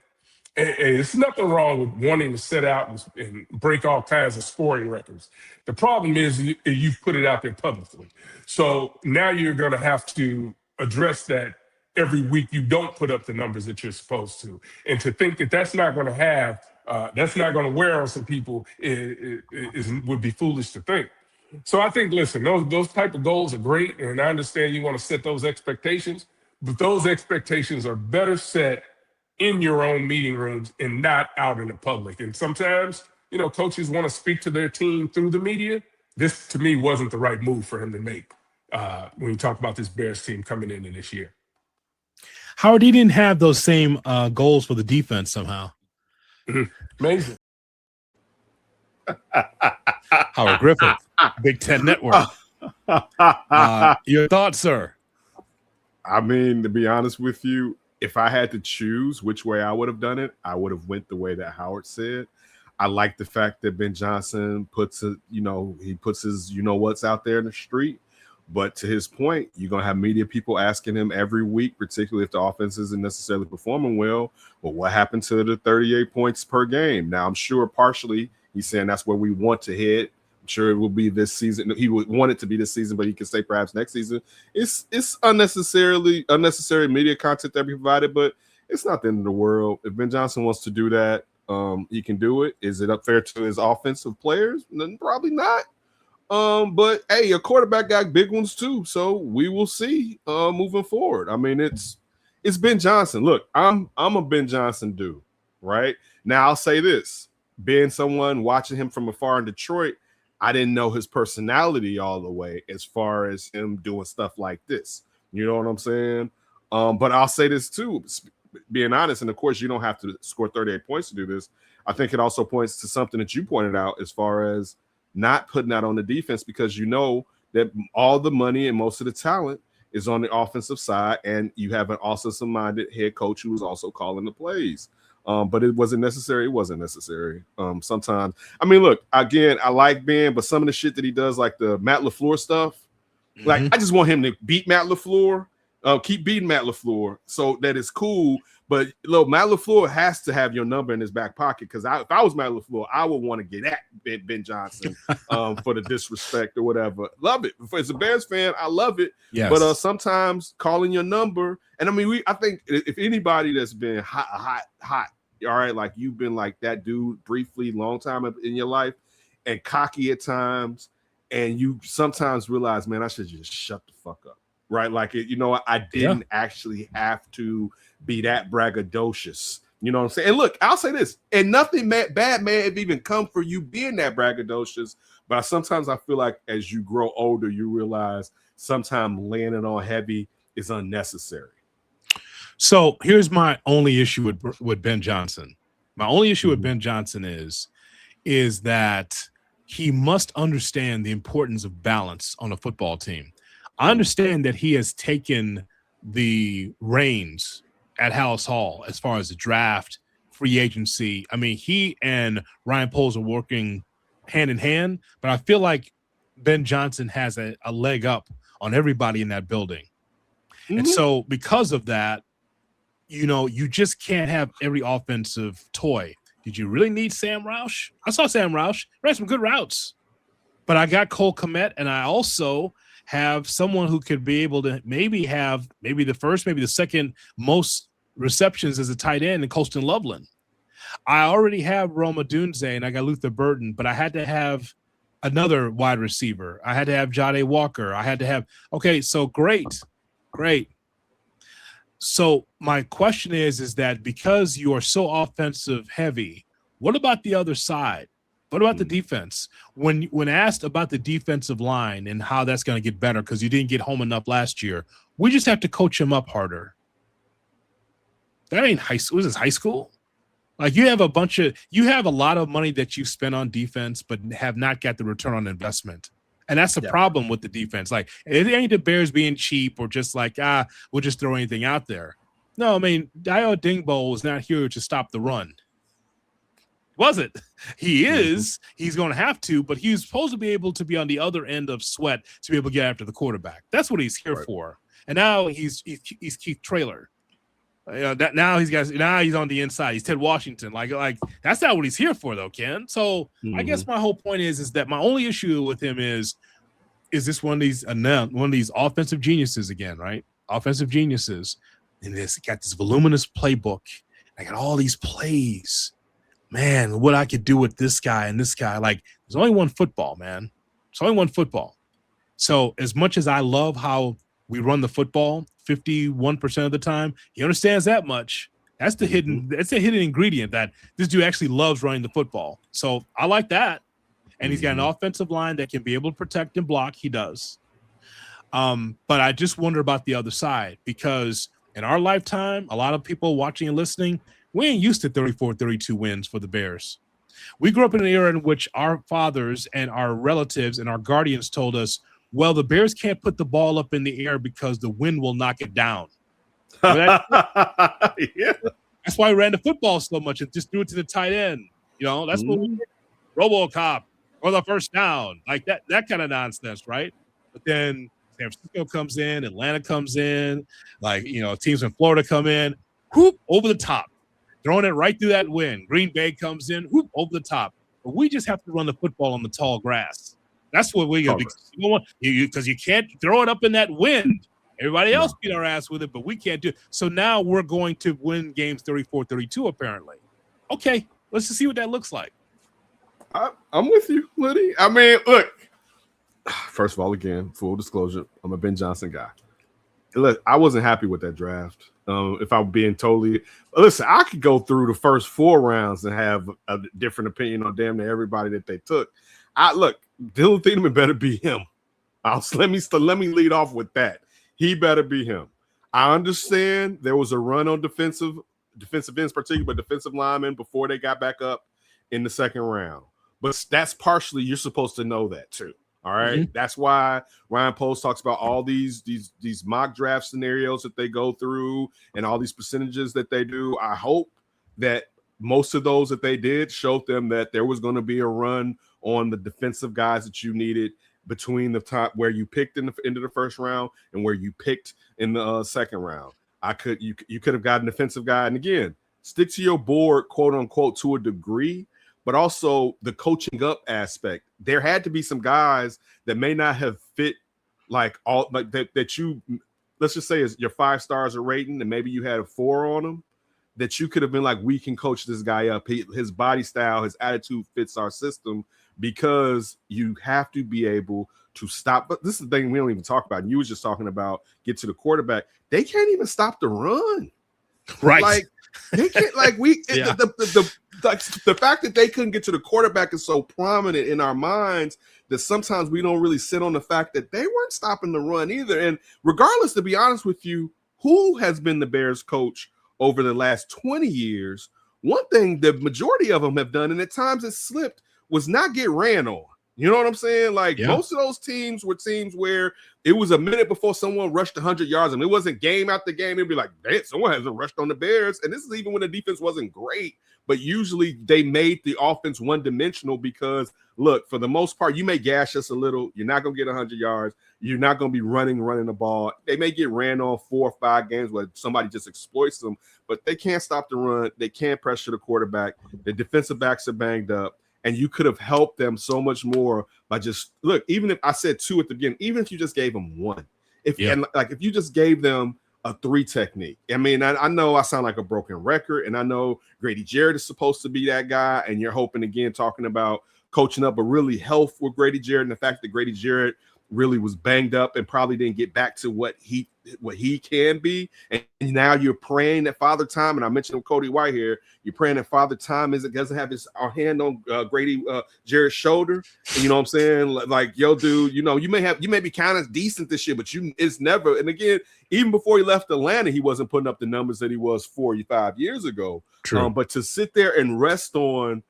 it's nothing wrong with wanting to set out and break all kinds of scoring records. The problem is you've put it out there publicly. So now you're going to have to address that every week you don't put up the numbers that you're supposed to. And to think that that's not going to wear on some people would be foolish to think. So I think, listen, those type of goals are great, and I understand you want to set those expectations, but those expectations are better set in your own meeting rooms and not out in the public. And sometimes, coaches want to speak to their team through the media. This, to me, wasn't the right move for him to make when you talk about this Bears team coming into this year. Howard, he didn't have those same goals for the defense somehow. Amazing. Howard Griffith, Big Ten Network. Your thoughts, sir? I mean, to be honest with you, if I had to choose which way I would have done it, I would have went the way that Howard said. I like the fact that Ben Johnson puts his what's out there in the street. But to his point, you're going to have media people asking him every week, particularly if the offense isn't necessarily performing well. Well, what happened to the 38 points per game? Now, I'm sure partially he's saying that's where we want to hit. I'm sure it will be this season. He would want it to be this season, but he can say perhaps next season. It's unnecessary media content that we provided, but it's not the end of the world. If Ben Johnson wants to do that, he can do it. Is it unfair to his offensive players? Probably not. But hey, a quarterback got big ones too, so we will see moving forward. I mean, it's Ben Johnson. Look, I'm a Ben Johnson dude, right? Now I'll say this: being someone watching him from afar in Detroit, I didn't know his personality all the way as far as him doing stuff like this. You know what I'm saying? But I'll say this too, being honest, and of course you don't have to score 38 points to do this. I think it also points to something that you pointed out as far as not putting that on the defense, because that all the money and most of the talent is on the offensive side, and you have an offensive-minded head coach who is also calling the plays. But it wasn't necessary. It wasn't necessary. Sometimes, I mean, look, again, I like Ben, but some of the shit that he does, like the Matt LaFleur stuff, like I just want him to beat Matt LaFleur, keep beating Matt LaFleur, so that it's cool. But look, Matt LaFleur has to have your number in his back pocket, because if I was Matt LaFleur, I would want to get at Ben Johnson for the disrespect or whatever. Love it. As a Bears fan, I love it. Yes. But sometimes calling your number, and I mean, I think if anybody that's been hot, all right, like you've been like that dude briefly, long time in your life, and cocky at times, and you sometimes realize, man, I should just shut the fuck up. Right, like I didn't actually have to be that braggadocious. You know what I'm saying? And look, I'll say this, and nothing bad may have even come for you being that braggadocious. But sometimes I feel like as you grow older, you realize sometimes laying it on heavy is unnecessary. So here's my only issue with Ben Johnson. My only issue with Ben Johnson is that he must understand the importance of balance on a football team. I understand that he has taken the reins at Halas Hall as far as the draft, free agency. I mean, he and Ryan Poles are working hand in hand, but I feel like Ben Johnson has a leg up on everybody in that building. And so because of that, you just can't have every offensive toy. Did you really need Sam Roush? I saw Sam Roush. Ran some good routes. But I got Cole Kmet, and I also have someone who could be able to maybe the first, maybe the second most receptions as a tight end in Colston Loveland. I already have Roma Dunze and I got Luther Burton, but I had to have another wide receiver. I had to have Jade Walker. I had to have so great. So my question is that because you are so offensive heavy, what about the other side? What about the defense? When asked about the defensive line and how that's going to get better because you didn't get home enough last year, we just have to coach him up harder. That ain't high school. Is this high school? Like you have a lot of money that you spent on defense, but have not got the return on investment. And that's the problem with the defense. Like it ain't the Bears being cheap or just like, we'll just throw anything out there. No, I mean, Dio Dingbo is not here to stop the run. Was it? He is. He's going to have to, but he's supposed to be able to be on the other end of Sweat to be able to get after the quarterback. That's what he's here for. And now he's Keith Traylor. Now he's on the inside. He's Ted Washington. Like that's not what he's here for, though, Ken. So I guess my whole point is that my only issue with him is this one of these offensive geniuses again, right? Offensive geniuses, and got this voluminous playbook. I got all these plays. Man, what I could do with this guy and this guy. Like, there's only one football, man. There's only one football. So as much as I love how we run the football 51% of the time, he understands that much. That's the hidden ingredient that this dude actually loves running the football. So I like that. And he's got an offensive line that can be able to protect and block. He does. But I just wonder about the other side, because in our lifetime, a lot of people watching and listening, we ain't used to 34-32 wins for the Bears. We grew up in an era in which our fathers and our relatives and our guardians told us, well, the Bears can't put the ball up in the air because the wind will knock it down. That's why we ran the football so much and just threw it to the tight end. That's what we did. RoboCop or the first down, like that kind of nonsense, right? But then San Francisco comes in, Atlanta comes in, teams in Florida come in, whoop, over the top. Throwing it right through that wind. Green Bay comes in, whoop, over the top. But we just have to run the football on the tall grass. That's what we got, because you can't throw it up in that wind. Everybody else beat our ass with it, but we can't do it. So now we're going to win games 34-32, apparently. Okay, let's just see what that looks like. I'm with you, Liddy. I mean, look. First of all, again, full disclosure, I'm a Ben Johnson guy. Look, I wasn't happy with that draft. If I'm being totally – listen, I could go through the first 4 rounds and have a different opinion on damn near everybody that they took. Look, Dylan Thiedemann better be him. Let me lead off with that. He better be him. I understand there was a run on defensive ends, particularly, but defensive linemen before they got back up in the second round. But that's partially – you're supposed to know that too. All right. Mm-hmm. That's why Ryan Post talks about all these mock draft scenarios that they go through and all these percentages that they do. I hope that most of those that they did showed them that there was going to be a run on the defensive guys that you needed between the top where you picked in the end of the first round and where you picked in the second round. You could have gotten a defensive guy. And again, stick to your board, quote unquote, to a degree, but also the coaching up aspect. There had to be some guys that may not have fit like all like that you, let's just say is your 5 stars a rating and maybe you had a 4 on them, that you could have been like, we can coach this guy up. His body style, his attitude fits our system, because you have to be able to stop. But this is the thing we don't even talk about. And you was just talking about get to the quarterback. They can't even stop the run. Right. Like they can't, like we, Yeah. the fact that they couldn't get to the quarterback is so prominent in our minds that sometimes we don't really sit on the fact that they weren't stopping the run either. And regardless, to be honest with you, who has been the Bears coach over the last 20 years? One thing the majority of them have done, and at times it slipped, was not get ran on. You know what I'm saying? Like most of those teams were teams where it was a minute before someone rushed 100 yards. And it wasn't game after game. It'd be like, damn, someone hasn't rushed on the Bears. And this is even when the defense wasn't great. But usually they made the offense one-dimensional because, look, for the most part, you may gash us a little. You're not going to get 100 yards. You're not going to be running the ball. They may get ran on 4 or 5 games where somebody just exploits them, but they can't stop the run. They can't pressure the quarterback. The defensive backs are banged up. And you could have helped them so much more by just look. Even if I said 2 at the beginning, even if you just gave them 1, if you just gave them a 3 technique. I mean, I know I sound like a broken record, and I know Grady Jarrett is supposed to be that guy, and you're hoping again talking about coaching up, but really health with Grady Jarrett and the fact that Grady Jarrett really was banged up and probably didn't get back to what he can be. And now you're praying that Father Time, and I mentioned Cody White here, you're praying that Father Time doesn't have his hand on Grady Jarrett's shoulder. And you know what I'm saying? Like, yo, dude, you know, you may be kind of decent this year, but it's never. And again, even before he left Atlanta, he wasn't putting up the numbers that he was 4 or 5 years ago. True. But to sit there and rest on,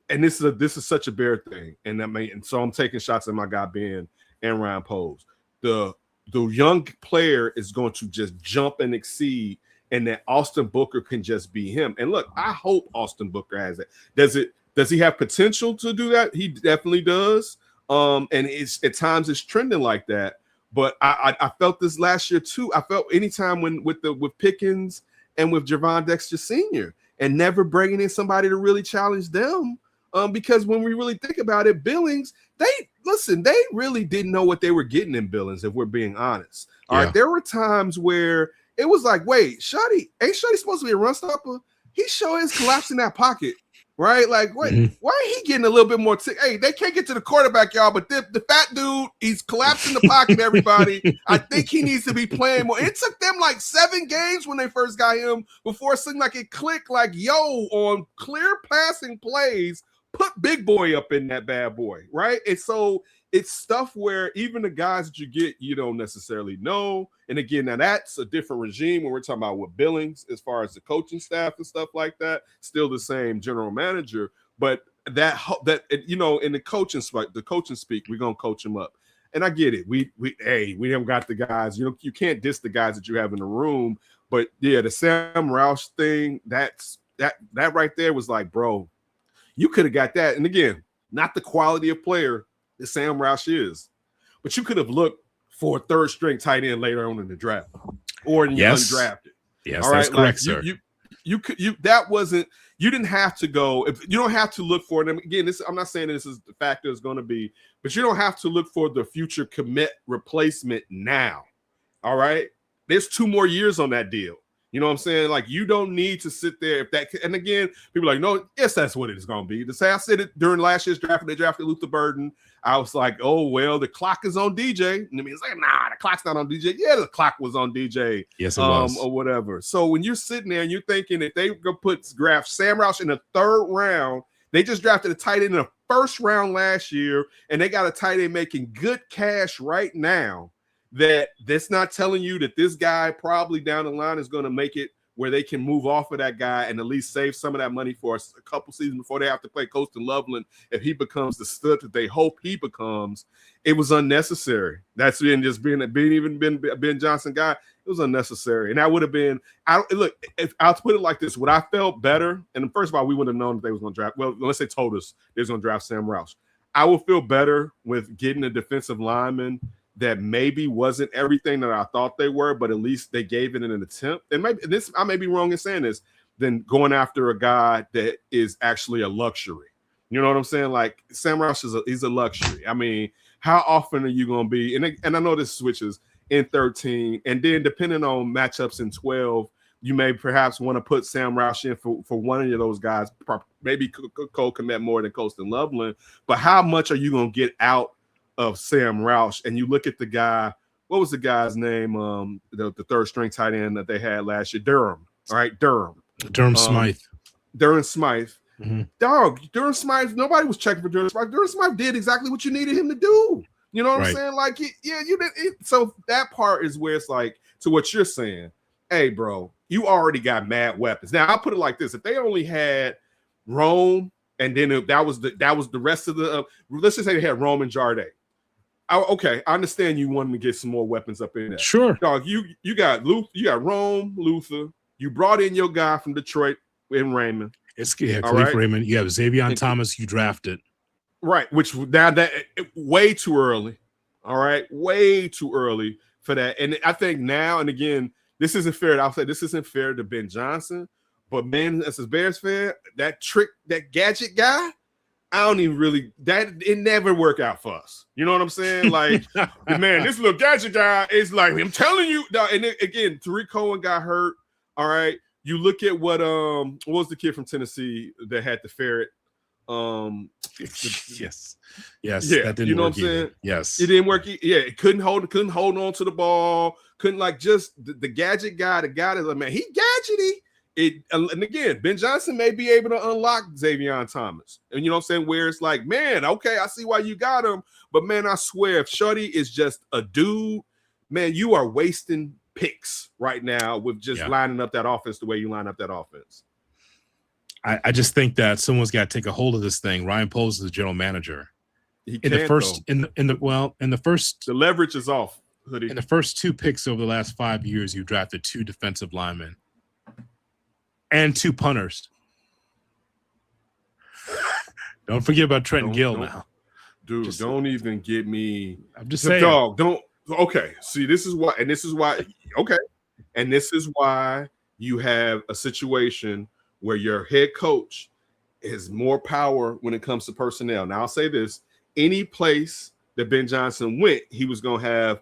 and this is such a Bear thing. And I mean, and so I'm taking shots at my guy Ben and Ryan Pose. The young player is going to just jump and exceed, and that Austin Booker can just be him. And look, I hope Austin Booker has it. Does he have potential to do that? He definitely does. And it's at times it's trending like that. But I felt this last year too. I felt anytime with Pickens and with Javon Dexter Sr. and never bringing in somebody to really challenge them. Because when we really think about it, Billings, they really didn't know what they were getting in Billings, if we're being honest. All right, there were times where it was like, wait, ain't Shuddy supposed to be a run stopper? He sure is collapsing that pocket, right? Like, wait, why are he getting a little bit more? Hey, they can't get to the quarterback, y'all, but the fat dude, he's collapsing the pocket, everybody. I think he needs to be playing more. It took them like 7 games when they first got him before it seemed like it clicked, like, yo, on clear passing plays, put big boy up in that bad boy, right? And so it's stuff where even the guys that you get, you don't necessarily know. And again, now that's a different regime when we're talking about with Billings as far as the coaching staff and stuff like that. Still the same general manager, but that you know, in the coaching speak, we're gonna coach them up. And I get it. We haven't got the guys. You know, you can't diss the guys that you have in the room. But yeah, the Sam Roush thing, that right there was like, bro, you could have got that. And again, not the quality of player that Sam Roush is, but you could have looked for a 3rd string tight end later on in the draft or in your undrafted. Yes, all that's right, correct, like, sir. You didn't have to go. If you don't have to look for them again, I'm not saying this is the factor is going to be, but you don't have to look for the future commit replacement now. All right, there's 2 more years on that deal. You know what I'm saying? Like, you don't need to sit there if that. And again, people are like, no, yes, that's what it is going to be. To say I said it during last year's draft, when they drafted Luther Burden, I was like, oh, well, the clock is on DJ. And I mean, it's like, nah, the clock's not on DJ. Yeah, the clock was on DJ. Yes, it was. Or whatever. So when you're sitting there and you're thinking that they go draft Sam Roush in the 3rd round, they just drafted a tight end in the 1st round last year, and they got a tight end making good cash right now. That's not telling you that this guy probably down the line is going to make it where they can move off of that guy and at least save some of that money for a couple seasons before they have to play Colston Loveland if he becomes the stud that they hope he becomes. It was unnecessary. That's been just being a Ben Johnson guy. It was unnecessary. And that would have been look, if I'll put it like this, would I felt better? And first of all, we would have known that they was going to draft. Well, unless they told us they was going to draft Sam Roush. I would feel better with getting a defensive lineman that maybe wasn't everything that I thought they were, but at least they gave it an attempt. And maybe this, I may be wrong in saying this, than going after a guy that is actually a luxury. You know what I'm saying? Like Sam Roush he's a luxury. I mean, how often are you going to be? And I know this switches in 13, and then depending on matchups in 12, you may perhaps want to put Sam Roush in for one of those guys. Maybe Cole Kmet more than Colston Loveland. But how much are you going to get out of Sam Roush? And you look at the guy, what was the guy's name? The third string tight end that they had last year, Durham. All right, Durham Smythe. Durham Smythe. Mm-hmm. Dog, Durham Smythe, nobody was checking for Durham Smythe. Durham Smythe did exactly what you needed him to do. You know what I'm saying? Like, yeah, you did. So that part is where it's like, to what you're saying, hey, bro, you already got mad weapons. Now, I'll put it like this. If they only had Rome, and then that was the rest of the let's just say they had Rome and Jardé. Okay, I understand you wanted to get some more weapons up in there. Sure. Dog, you got Rome, Luther. You brought in your guy from Detroit in Raymond. Khalif Raymond. You have Xavier Thomas, you drafted. Right, which now that way too early. All right, way too early for that. And I think now, and again, this isn't fair. I'll say this isn't fair to Ben Johnson, but man, as a Bears fan, that gadget guy, I don't even really it never worked out for us. You know what I'm saying? Like, man, this little gadget guy is like, I'm telling you. And then, again, Tariq Cohen got hurt. All right, you look at what was the kid from Tennessee that had the ferret? Yes. Yeah, that didn't you know work what I'm saying? either. Yes, it didn't work. Yeah, it couldn't hold on to the ball. Couldn't, like, just the gadget guy. The guy that's like, man, he gadgety. And again, Ben Johnson may be able to unlock Xavier Thomas, and you know what I'm saying, where it's like, man, okay, I see why you got him, but man, I swear, if Shorty is just a dude, man, you are wasting picks right now with just lining up that offense the way you line up that offense. I just think that someone's got to take a hold of this thing. Ryan Poles is the general manager. The leverage is off. Hoodie. In the first two picks over the last 5 years, you drafted 2 defensive linemen and 2 punters. Don't forget about Trenton Gill now. Dude, don't even get me. I'm just saying. Dog, don't. Okay, see, this is why you have a situation where your head coach has more power when it comes to personnel. Now, I'll say this. Any place that Ben Johnson went, he was going to have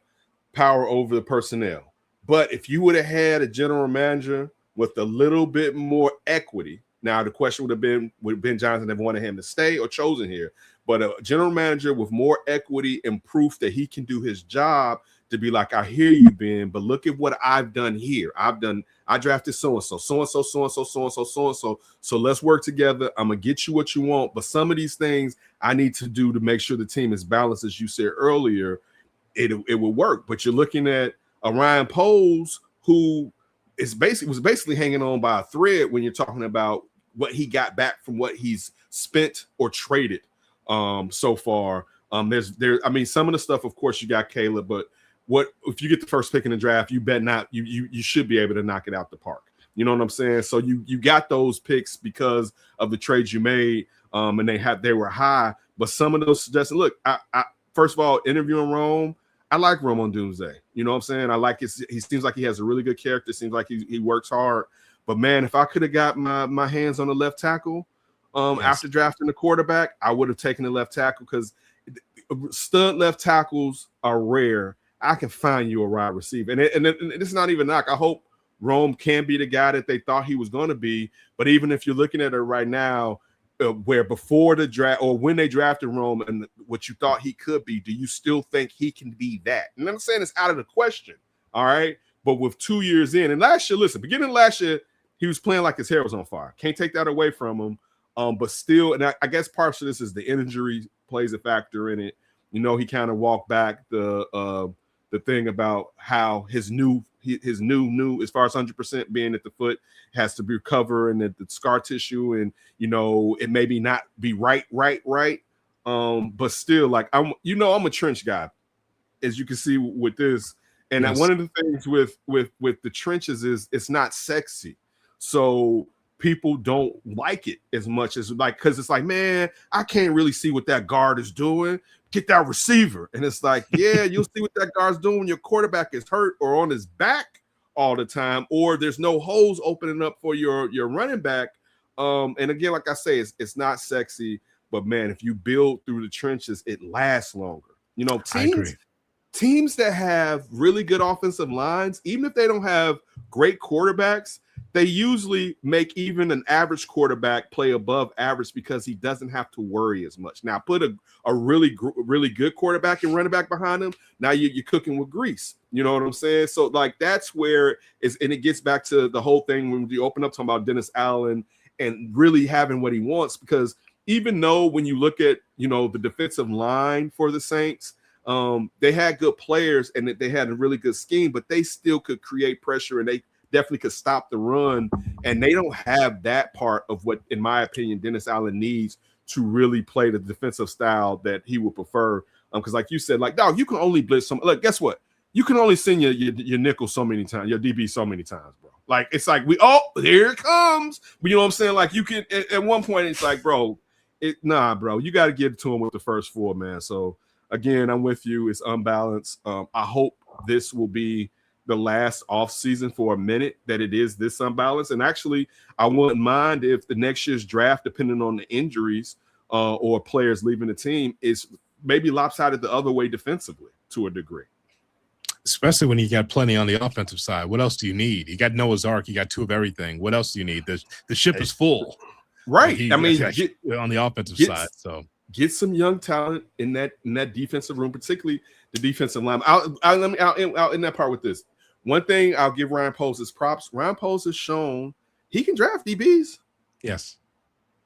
power over the personnel. But if you would have had a general manager with a little bit more equity, now the question would have been, would Ben Johnson have wanted him to stay or chosen here? But a general manager with more equity and proof that he can do his job, to be like, I hear you, Ben, but look at what I've done here. I drafted so-and-so, so-and-so, so-and-so, so-and-so, so-and-so. So let's work together. I'm going to get you what you want. But some of these things I need to do to make sure the team is balanced, as you said earlier, it will work. But you're looking at a Ryan Poles who was basically hanging on by a thread when you're talking about what he got back from what he's spent or traded so far. I mean, some of the stuff, of course, you got Caleb, but what if you get the first pick in the draft, you bet not, you should be able to knock it out the park. You know what I'm saying? So you got those picks because of the trades you made, and they were high. But some of those suggestions, look, I first of all, interviewing Rome, I like Rome on Doomsday. You know what I'm saying? I like his. He seems like he has a really good character. Seems like he works hard. But man, if I could have got my hands on the left tackle after drafting the quarterback, I would have taken the left tackle, because stud left tackles are rare. I can find you a wide receiver. And it's not even knock. I hope Rome can be the guy that they thought he was going to be. But even if you're looking at it right now, where before the draft or when they drafted Rome and what you thought he could be, do you still think he can be that? And I'm saying it's out of the question. All right. But with 2 years in, and last year, beginning of last year, he was playing like his hair was on fire. Can't take that away from him. But still, and I guess part of this is the injury plays a factor in it. You know, he kind of walked back the thing about how his new his new as far as 100% being at the foot has to be recovered, and the scar tissue, and it maybe not be right. But still, like I'm a trench guy, as you can see with this. And Yes. one of the things with the trenches is it's not sexy. So people don't like it as much as because it's like, man, I can't really see what that guard is doing. Get that receiver. And it's like, yeah, you'll see what that guard's doing when your quarterback is hurt or on his back all the time, or there's no holes opening up for your running back. And again, like I say, it's not sexy, but man, if you build through the trenches, it lasts longer. I agree. Teams that have really good offensive lines, even if they don't have great quarterbacks, they usually make even an average quarterback play above average because he doesn't have to worry as much. Now, put a really good quarterback and running back behind him. Now you're cooking with grease. You know what I'm saying? So, like, that's where and it gets back to the whole thing when you open up talking about Dennis Allen and really having what he wants, because even though when you look at, the defensive line for the Saints, they had good players and they had a really good scheme, but they still could create pressure and they definitely could stop the run. And they don't have that part of what, in my opinion, Dennis Allen needs to really play the defensive style that he would prefer. Because like you said, like, dog, you can only blitz some. Look, guess what? You can only send your nickel so many times, your DB so many times, bro. Like, it's like here it comes. But you know what I'm saying? Like, you can at one point it's like, bro, bro, you got to get to him with the first four, man. So again, I'm with you. It's unbalanced. I hope this will be the last offseason for a minute that it is this unbalanced. And actually, I wouldn't mind if the next year's draft, depending on the injuries or players leaving the team, is maybe lopsided the other way defensively to a degree. Especially when you got plenty on the offensive side. What else do you need? You got Noah's Ark. You got two of everything. What else do you need? The ship is full. Right. On the offensive side. So get some young talent in that defensive room, particularly the defensive line. I'll end that part with this. One thing I'll give Ryan Poles his props. Ryan Poles has shown he can draft DBs. Yes.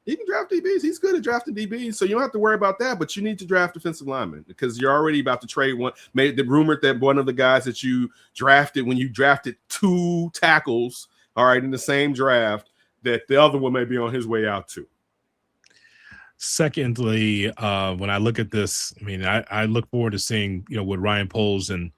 He can draft DBs. He's good at drafting DBs, so you don't have to worry about that. But you need to draft defensive linemen because you're already about to trade one. Made the rumor that one of the guys that you drafted when you drafted 2 tackles, all right, in the same draft, that the other one may be on his way out too. Secondly, when I look at this, I mean, I look forward to seeing what Ryan Poles and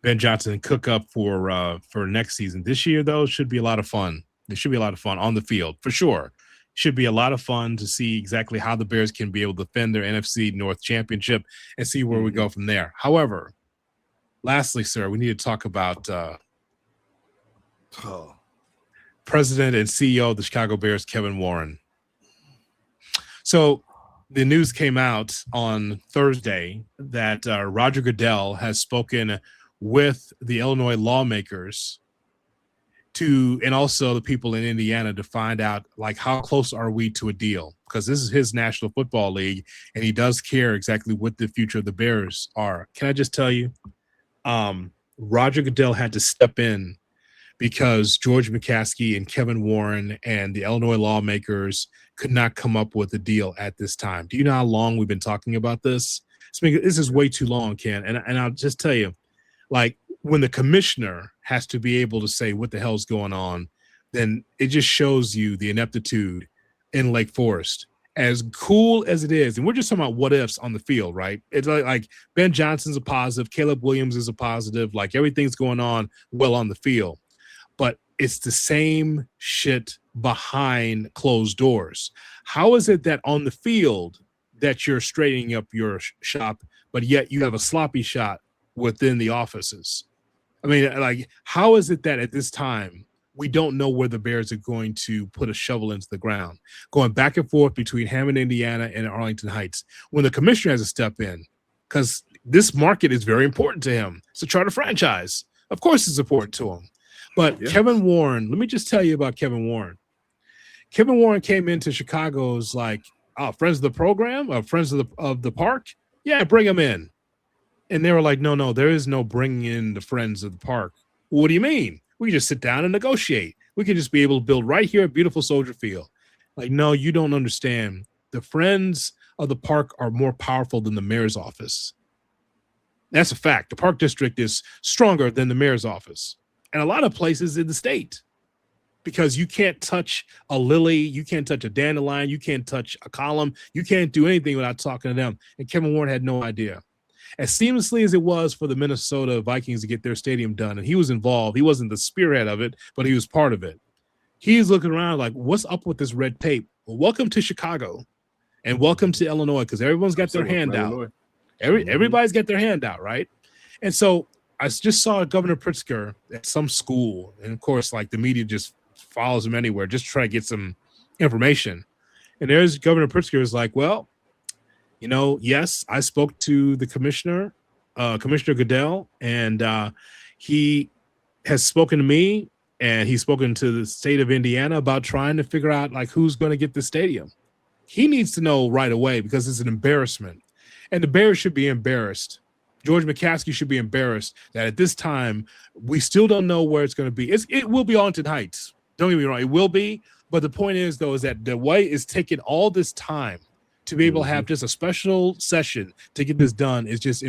Ben Johnson cook up for next season. This year, though, should be a lot of fun. There should be a lot of fun on the field for sure. Should be a lot of fun to see exactly how the Bears can be able to defend their NFC North championship and see where we go from there. However, lastly, sir, we need to talk about President and CEO of the Chicago Bears, Kevin Warren. So the news came out on Thursday that Roger Goodell has spoken with the Illinois lawmakers and also the people in Indiana to find out, like, how close are we to a deal? Because this is his National Football League, and he does care exactly what the future of the Bears are. Can I just tell you, Roger Goodell had to step in because George McCaskey and Kevin Warren and the Illinois lawmakers could not come up with a deal at this time. Do you know how long we've been talking about this? This is way too long, Ken. And I'll just tell you, like, when the commissioner has to be able to say what the hell's going on, then it just shows you the ineptitude in Lake Forest. As cool as it is, and we're just talking about what ifs on the field, right? It's like Ben Johnson's a positive, Caleb Williams is a positive, like everything's going on well on the field. But it's the same shit behind closed doors. How is it that on the field that you're straightening up your shop, but yet you have a sloppy shot within the offices? I mean, like, how is it that at this time we don't know where the Bears are going to put a shovel into the ground, going back and forth between Hammond, Indiana, and Arlington Heights, when the commissioner has to step in? Because this market is very important to him. It's a charter franchise. Of course it's important to him. But yeah. Kevin Warren, let me just tell you about Kevin Warren. Kevin Warren came into Chicago's like, friends of the program, friends of the park. Yeah, bring them in. And they were like, no, there is no bringing in the friends of the park. What do you mean? We can just sit down and negotiate. We can just be able to build right here at beautiful Soldier Field. Like, no, you don't understand. The friends of the park are more powerful than the mayor's office. That's a fact. The park district is stronger than the mayor's office. and a lot of places in the state, because you can't touch a lily, you can't touch a dandelion, you can't touch a column, you can't do anything without talking to them. And Kevin Warren had no idea. As seamlessly as it was for the Minnesota Vikings to get their stadium done, and he was involved, he wasn't the spearhead of it, but he was part of it. He's looking around like, what's up with this red tape? Well, welcome to Chicago and welcome to Illinois, because everyone's got their hand out. Everybody's got their hand out, right? And so I just saw Governor Pritzker at some school, and of course, like the media just follows him anywhere, just try to get some information. And there's Governor Pritzker is like, well, you know, yes, I spoke to the commissioner, Commissioner Goodell, and he has spoken to me, and he's spoken to the state of Indiana about trying to figure out like who's going to get the stadium. He needs to know right away, because it's an embarrassment, and the Bears should be embarrassed. George McCaskey should be embarrassed that at this time we still don't know where it's going to be. It will be Arlington Heights. Don't get me wrong, it will be. But the point is, though, is that the way it's taking all this time to be able to have just a special session to get this done is just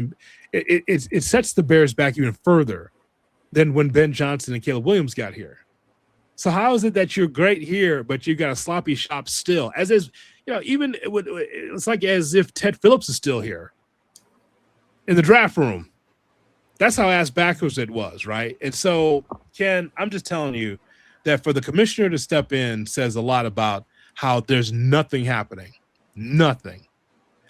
it sets the Bears back even further than when Ben Johnson and Caleb Williams got here. So how is it that you're great here, but you got a sloppy shop still? As is, you know, even it's like as if Ted Phillips is still here in the draft room. That's how ass backwards it was, right? And so, Ken, I'm just telling you that for the commissioner to step in says a lot about how there's nothing happening. Nothing.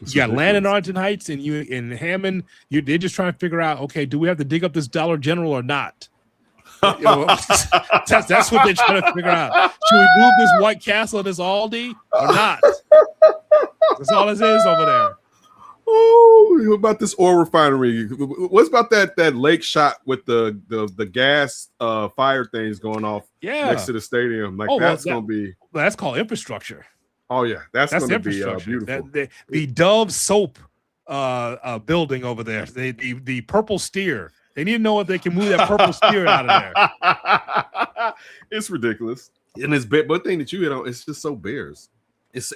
You got land in Arlington Heights and you in Hammond. They're just trying to figure out, okay, do we have to dig up this Dollar General or not? You know, that's what they're trying to figure out. Should we move this White Castle and this Aldi or not? That's all it is over there. Oh, what about this oil refinery? What's about that lake shot with the gas fire things going off next to the stadium? Like gonna be. Well, that's called infrastructure. Oh yeah, that's going to be beautiful. The Dove soap building over there. The purple steer. They need to know if they can move that purple steer out of there. It's ridiculous, and it's but thing that you hit on. It's just so Bears.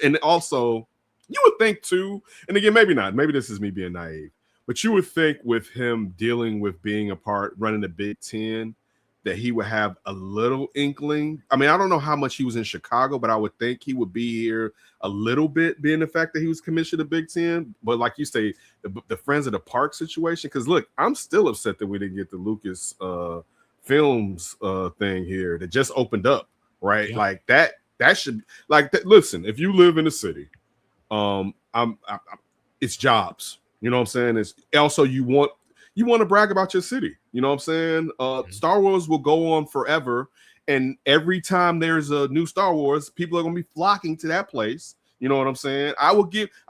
And also you would think too. And again, maybe not. Maybe this is me being naive, but you would think with him dealing with being running the Big Ten, that he would have a little inkling. I mean, I don't know how much he was in Chicago, but I would think he would be here a little bit, being the fact that he was commissioned to Big Ten. But like you say, the Friends of the Park situation, because look, I'm still upset that we didn't get the Lucas Films thing here that just opened up, right? Yeah. Like that should, like that. Listen, if you live in the city, it's jobs. You know what I'm saying? It's also you want to brag about your city. You know what I'm saying? Star Wars will go on forever. And every time there's a new Star Wars, people are going to be flocking to that place. You know what I'm saying? I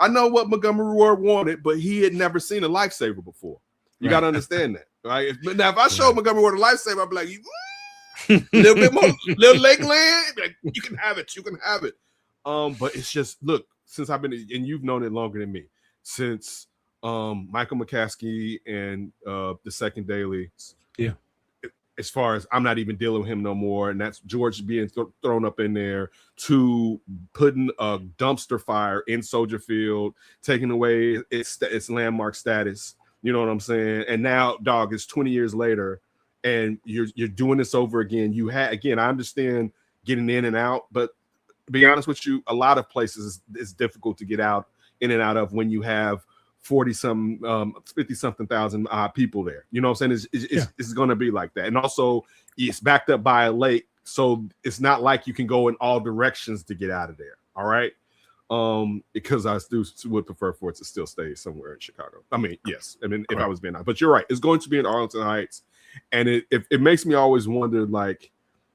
know what Montgomery Ward wanted, but he had never seen a lifesaver before. You got to understand that. Right? Now, if I showed Montgomery Ward a lifesaver, I'd be like, a little bit more, little Lakeland, like, you can have it. You can have it. But it's just, look, since I've been, and you've known it longer than me, since Michael McCaskey and the Second Daily. Yeah. As far as I'm not even dealing with him no more, and that's George being thrown up in there, to putting a dumpster fire in Soldier Field, taking away its landmark status. You know what I'm saying? And now, dog, it's 20 years later, and you're doing this over again. I understand getting in and out, but to be honest with you, a lot of places it's difficult to get in and out of when you have 50-something thousand people there. You know what I'm saying? It's going to be like that. And also it's backed up by a lake, so it's not like you can go in all directions to get out of there. All right. Because I still would prefer for it to still stay somewhere in Chicago. I mean, yes. I mean, if I was being honest, but you're right. It's going to be in Arlington Heights. And it makes me always wonder, like,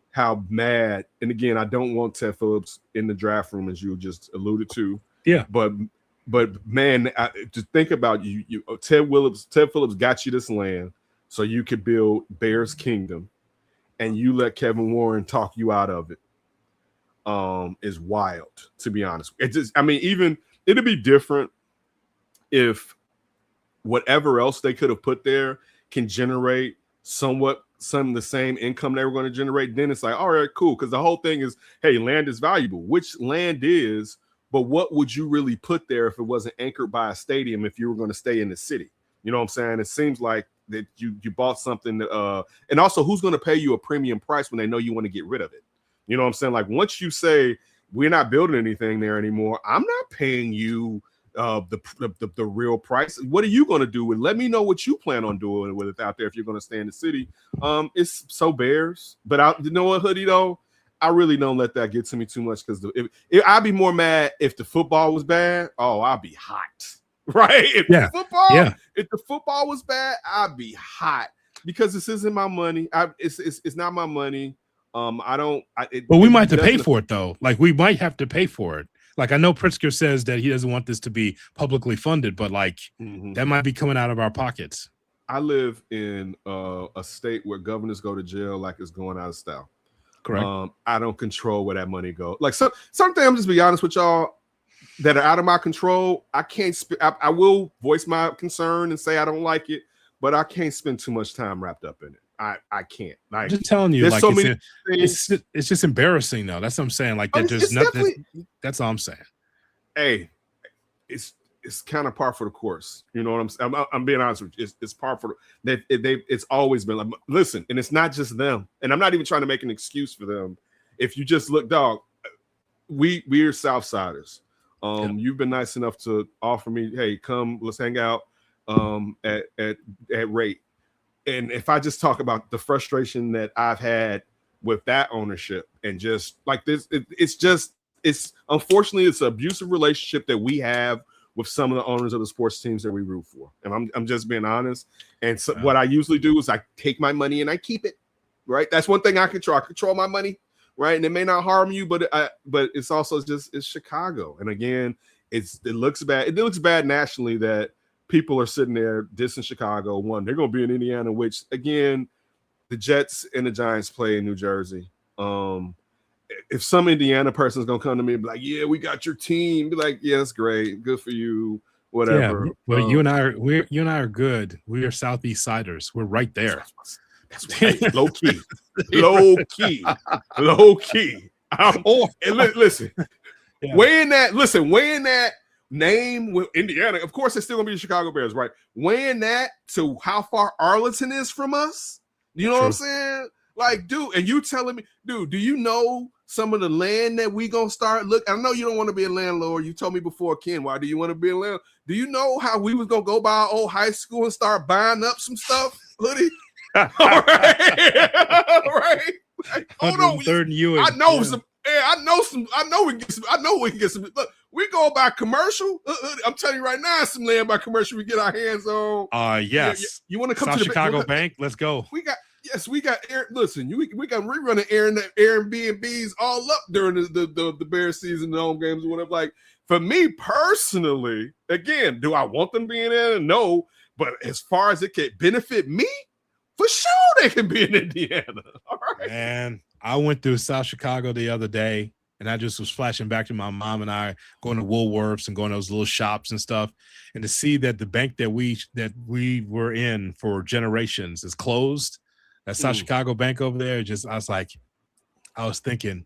how mad, and again, I don't want Ted Phillips in the draft room, as you just alluded to. Yeah. But man, just think about Ted Phillips got you this land so you could build Bears Kingdom, and you let Kevin Warren talk you out of it. Is wild, to be honest. Even it'd be different if whatever else they could have put there can generate some of the same income they were going to generate. Then it's like, all right, cool, because the whole thing is, hey, land is valuable, which land is. But what would you really put there if it wasn't anchored by a stadium, if you were going to stay in the city? You know what I'm saying? It seems like that you bought something. And also, who's going to pay you a premium price when they know you want to get rid of it? You know what I'm saying? Like once you say we're not building anything there anymore, I'm not paying you the real price. What are you going to do? And let me know what you plan on doing with it out there if you're going to stay in the city. It's so Bears, but you know what, Hoodie though, I really don't let that get to me too much because I'd be more mad if the football was bad. Oh, I'd be hot, right? If the football was bad, I'd be hot because this isn't my money. It's not my money. But we might have to pay for it though. Like we might have to pay for it. Like I know Pritzker says that he doesn't want this to be publicly funded, but like that might be coming out of our pockets. I live in a state where governors go to jail like it's going out of style. Correct. I don't control where that money goes. Like something, I'm just be honest with y'all that are out of my control. I can't. I will voice my concern and say I don't like it, but I can't spend too much time wrapped up in it. I can't. Like, I'm just telling you, there's like so many things. It's just embarrassing though. That's what I'm saying. Like that there's nothing. That's all I'm saying. Hey, it's kind of par for the course. You know what I'm saying? I'm being honest with you. It's par for it's always been like, listen, and it's not just them. And I'm not even trying to make an excuse for them. If you just look, dog, we're Southsiders. You've been nice enough to offer me, hey, come, let's hang out at rate. And if I just talk about the frustration that I've had with that ownership and just like this, it's unfortunately it's an abusive relationship that we have with some of the owners of the sports teams that we root for. And I'm just being honest. And so what I usually do is I take my money and I keep it, right? That's one thing I control. I control my money, right? And it may not harm you, but it's also it's Chicago. And again, it looks bad. It looks bad nationally that people are sitting there dissing Chicago. One, they're going to be in Indiana, which again, the Jets and the Giants play in New Jersey. If some Indiana person is going to come to me and be like, yeah, we got your team. Be like, yeah, that's great. Good for you. Whatever. Yeah, but you and I are good. We are Southeast Siders. We're right there. That's right. Low key. Low key. Low key. Listen, weighing that name with Indiana, of course, it's still gonna be the Chicago Bears, right? Weighing that to how far Arlington is from us, you know what I'm saying? Like, dude, and you telling me, dude, do you know some of the land that we gonna start? Look, I know you don't want to be a landlord. You told me before, Ken, why do you want to be a landlord? Do you know how we was gonna go by our old high school and start buying up some stuff, Hoodie? All right, all right. Like, hold on, I know some. Yeah, I know we can get some. I know we can get some. Look, we go by commercial. I'm telling you right now, some land by commercial we get our hands on. Yes. You want to come South to the Chicago Bank? Let's go. We got listen, we got rerunning Airbnbs all up during the Bears season, the home games or whatever. Like for me personally, again, do I want them being there? No, but as far as it can benefit me, for sure they can be in Indiana. All right. Man, I went through South Chicago the other day, and I just was flashing back to my mom and I going to Woolworths and going to those little shops and stuff, and to see that the bank that we were in for generations is closed. That South Chicago bank over there, I was thinking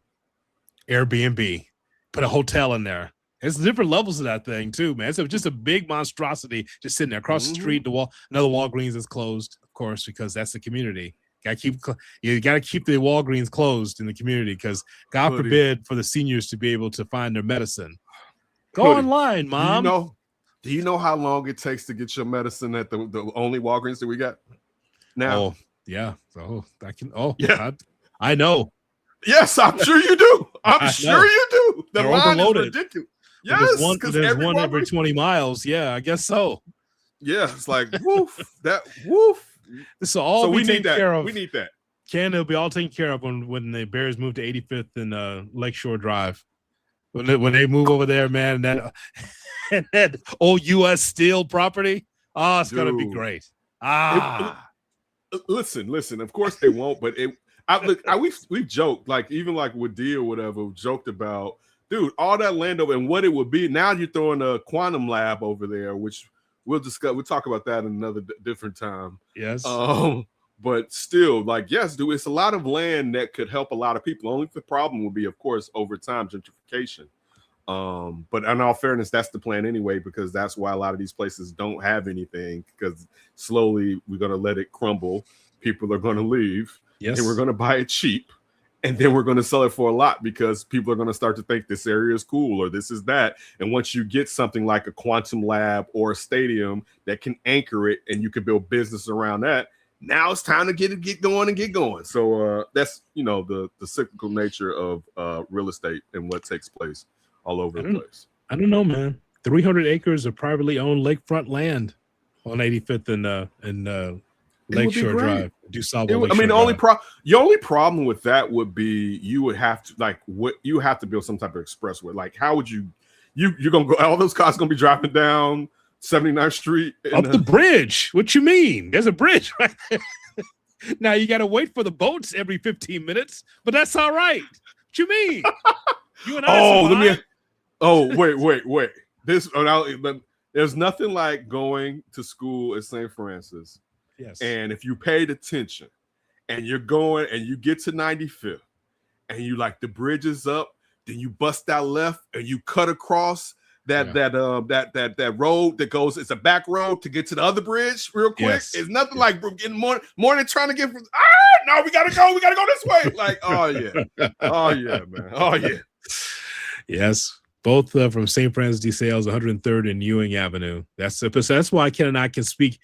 Airbnb, put a hotel in there. There's different levels of that thing too, man. So just a big monstrosity just sitting there across the street. Another Walgreens is closed, of course, because that's the community. You got to keep the Walgreens closed in the community because God forbid for the seniors to be able to find their medicine. Go online, Mom. Do you know how long it takes to get your medicine at the only Walgreens that we got now? Oh, yeah. So I can. Oh, yeah. I know. Yes, I'm sure you do. I'm sure you do. The line is ridiculous. Yes, there's one every 20 miles. Yeah, I guess so. Yeah, it's like woof. This will all be taken care of. We need that. It'll be all taken care of when the Bears move to 85th and Lakeshore Drive. When they move over there, man, and that old U.S. Steel property. Oh, it's gonna be great. Listen. Of course they won't, but we've joked, like even like with D or whatever, joked about, dude, all that land over and what it would be. Now you're throwing a quantum lab over there, which we'll discuss. We'll talk about that in another different time. Yes. But still, like, yes, dude, it's a lot of land that could help a lot of people. Only the problem would be, of course, over time gentrification. But in all fairness, that's the plan anyway, because that's why a lot of these places don't have anything, because slowly we're going to let it crumble. People are going to leave. Yes. And we're going to buy it cheap. And then we're going to sell it for a lot, because people are going to start to think this area is cool or this is that. And once you get something like a quantum lab or a stadium that can anchor it and you can build business around that, now it's time to get going. So that's, the cyclical nature of real estate and what takes place all over the place. I don't know, man. 300 acres of privately owned lakefront land on 85th and Lakeshore Drive. The only problem with that would be you would have to build some type of expressway. Like, how would you're gonna go? All those cars gonna be driving down 79th Street up the bridge. What you mean? There's a bridge right there. Now you got to wait for the boats every 15 minutes, but that's all right. What you mean? You and I. Wait. There's nothing like going to school at St. Francis. Yes. And if you paid attention and you're going and you get to 95th and you like the bridge is up, then you bust out left and you cut across that road that goes, it's a back road to get to the other bridge real quick. Yes. It's nothing like getting morning trying to get from no, we gotta go this way. Like, oh yeah, man. Oh yeah. Yes. Both from St. Francis de Sales, 103rd and Ewing Avenue. That's why Ken and I can speak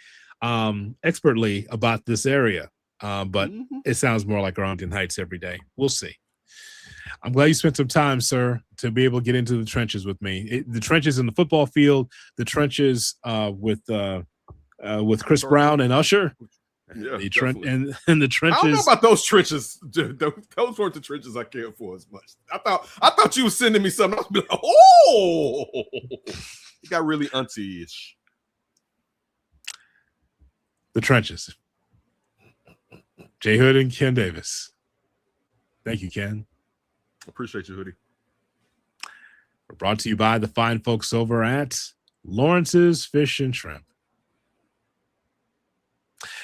expertly about this area. But it sounds more like Arlington Heights every day. We'll see. I'm glad you spent some time, sir, to be able to get into the trenches with me. The trenches in the football field, the trenches with Chris Brown and Usher. Yeah, and the trenches. I don't know about those trenches. Those weren't the trenches I cared for as much. I thought you were sending me something. I was like, oh, it got really auntie-ish. The trenches. Jay Hood and Ken Davis. Thank you, Ken. Appreciate you, Hoodie. We're brought to you by the fine folks over at Lawrence's Fish and Shrimp.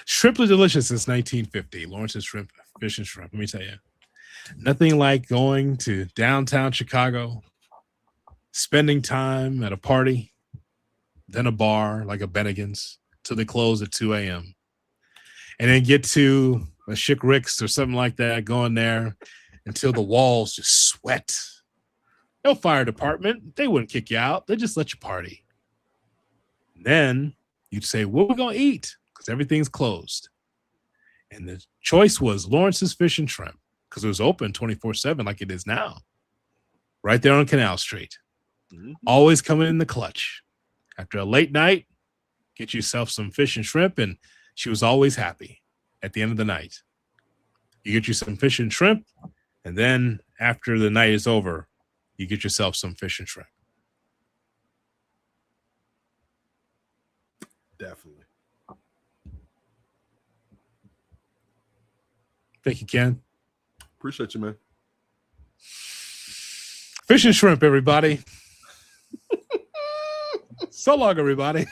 Shrimply delicious since 1950. Lawrence's Shrimp, Fish and Shrimp. Let me tell you, nothing like going to downtown Chicago, spending time at a party, then a bar like a Bennigan's till they close at 2 a.m. And then get to a Chick Rick's or something like that, going there until the walls just sweat. No fire department. They wouldn't kick you out. They just let you party. And then you'd say, what are we going to eat? Because everything's closed. And the choice was Lawrence's Fish and Shrimp, because it was open 24/7 like it is now. Right there on Canal Street. Mm-hmm. Always coming in the clutch. After a late night, get yourself some fish and shrimp, and she was always happy at the end of the night. You get you some fish and shrimp, and then after the night is over, you get yourself some fish and shrimp. Definitely. Thank you, Ken. Appreciate you, man. Fish and shrimp, everybody. So long, everybody.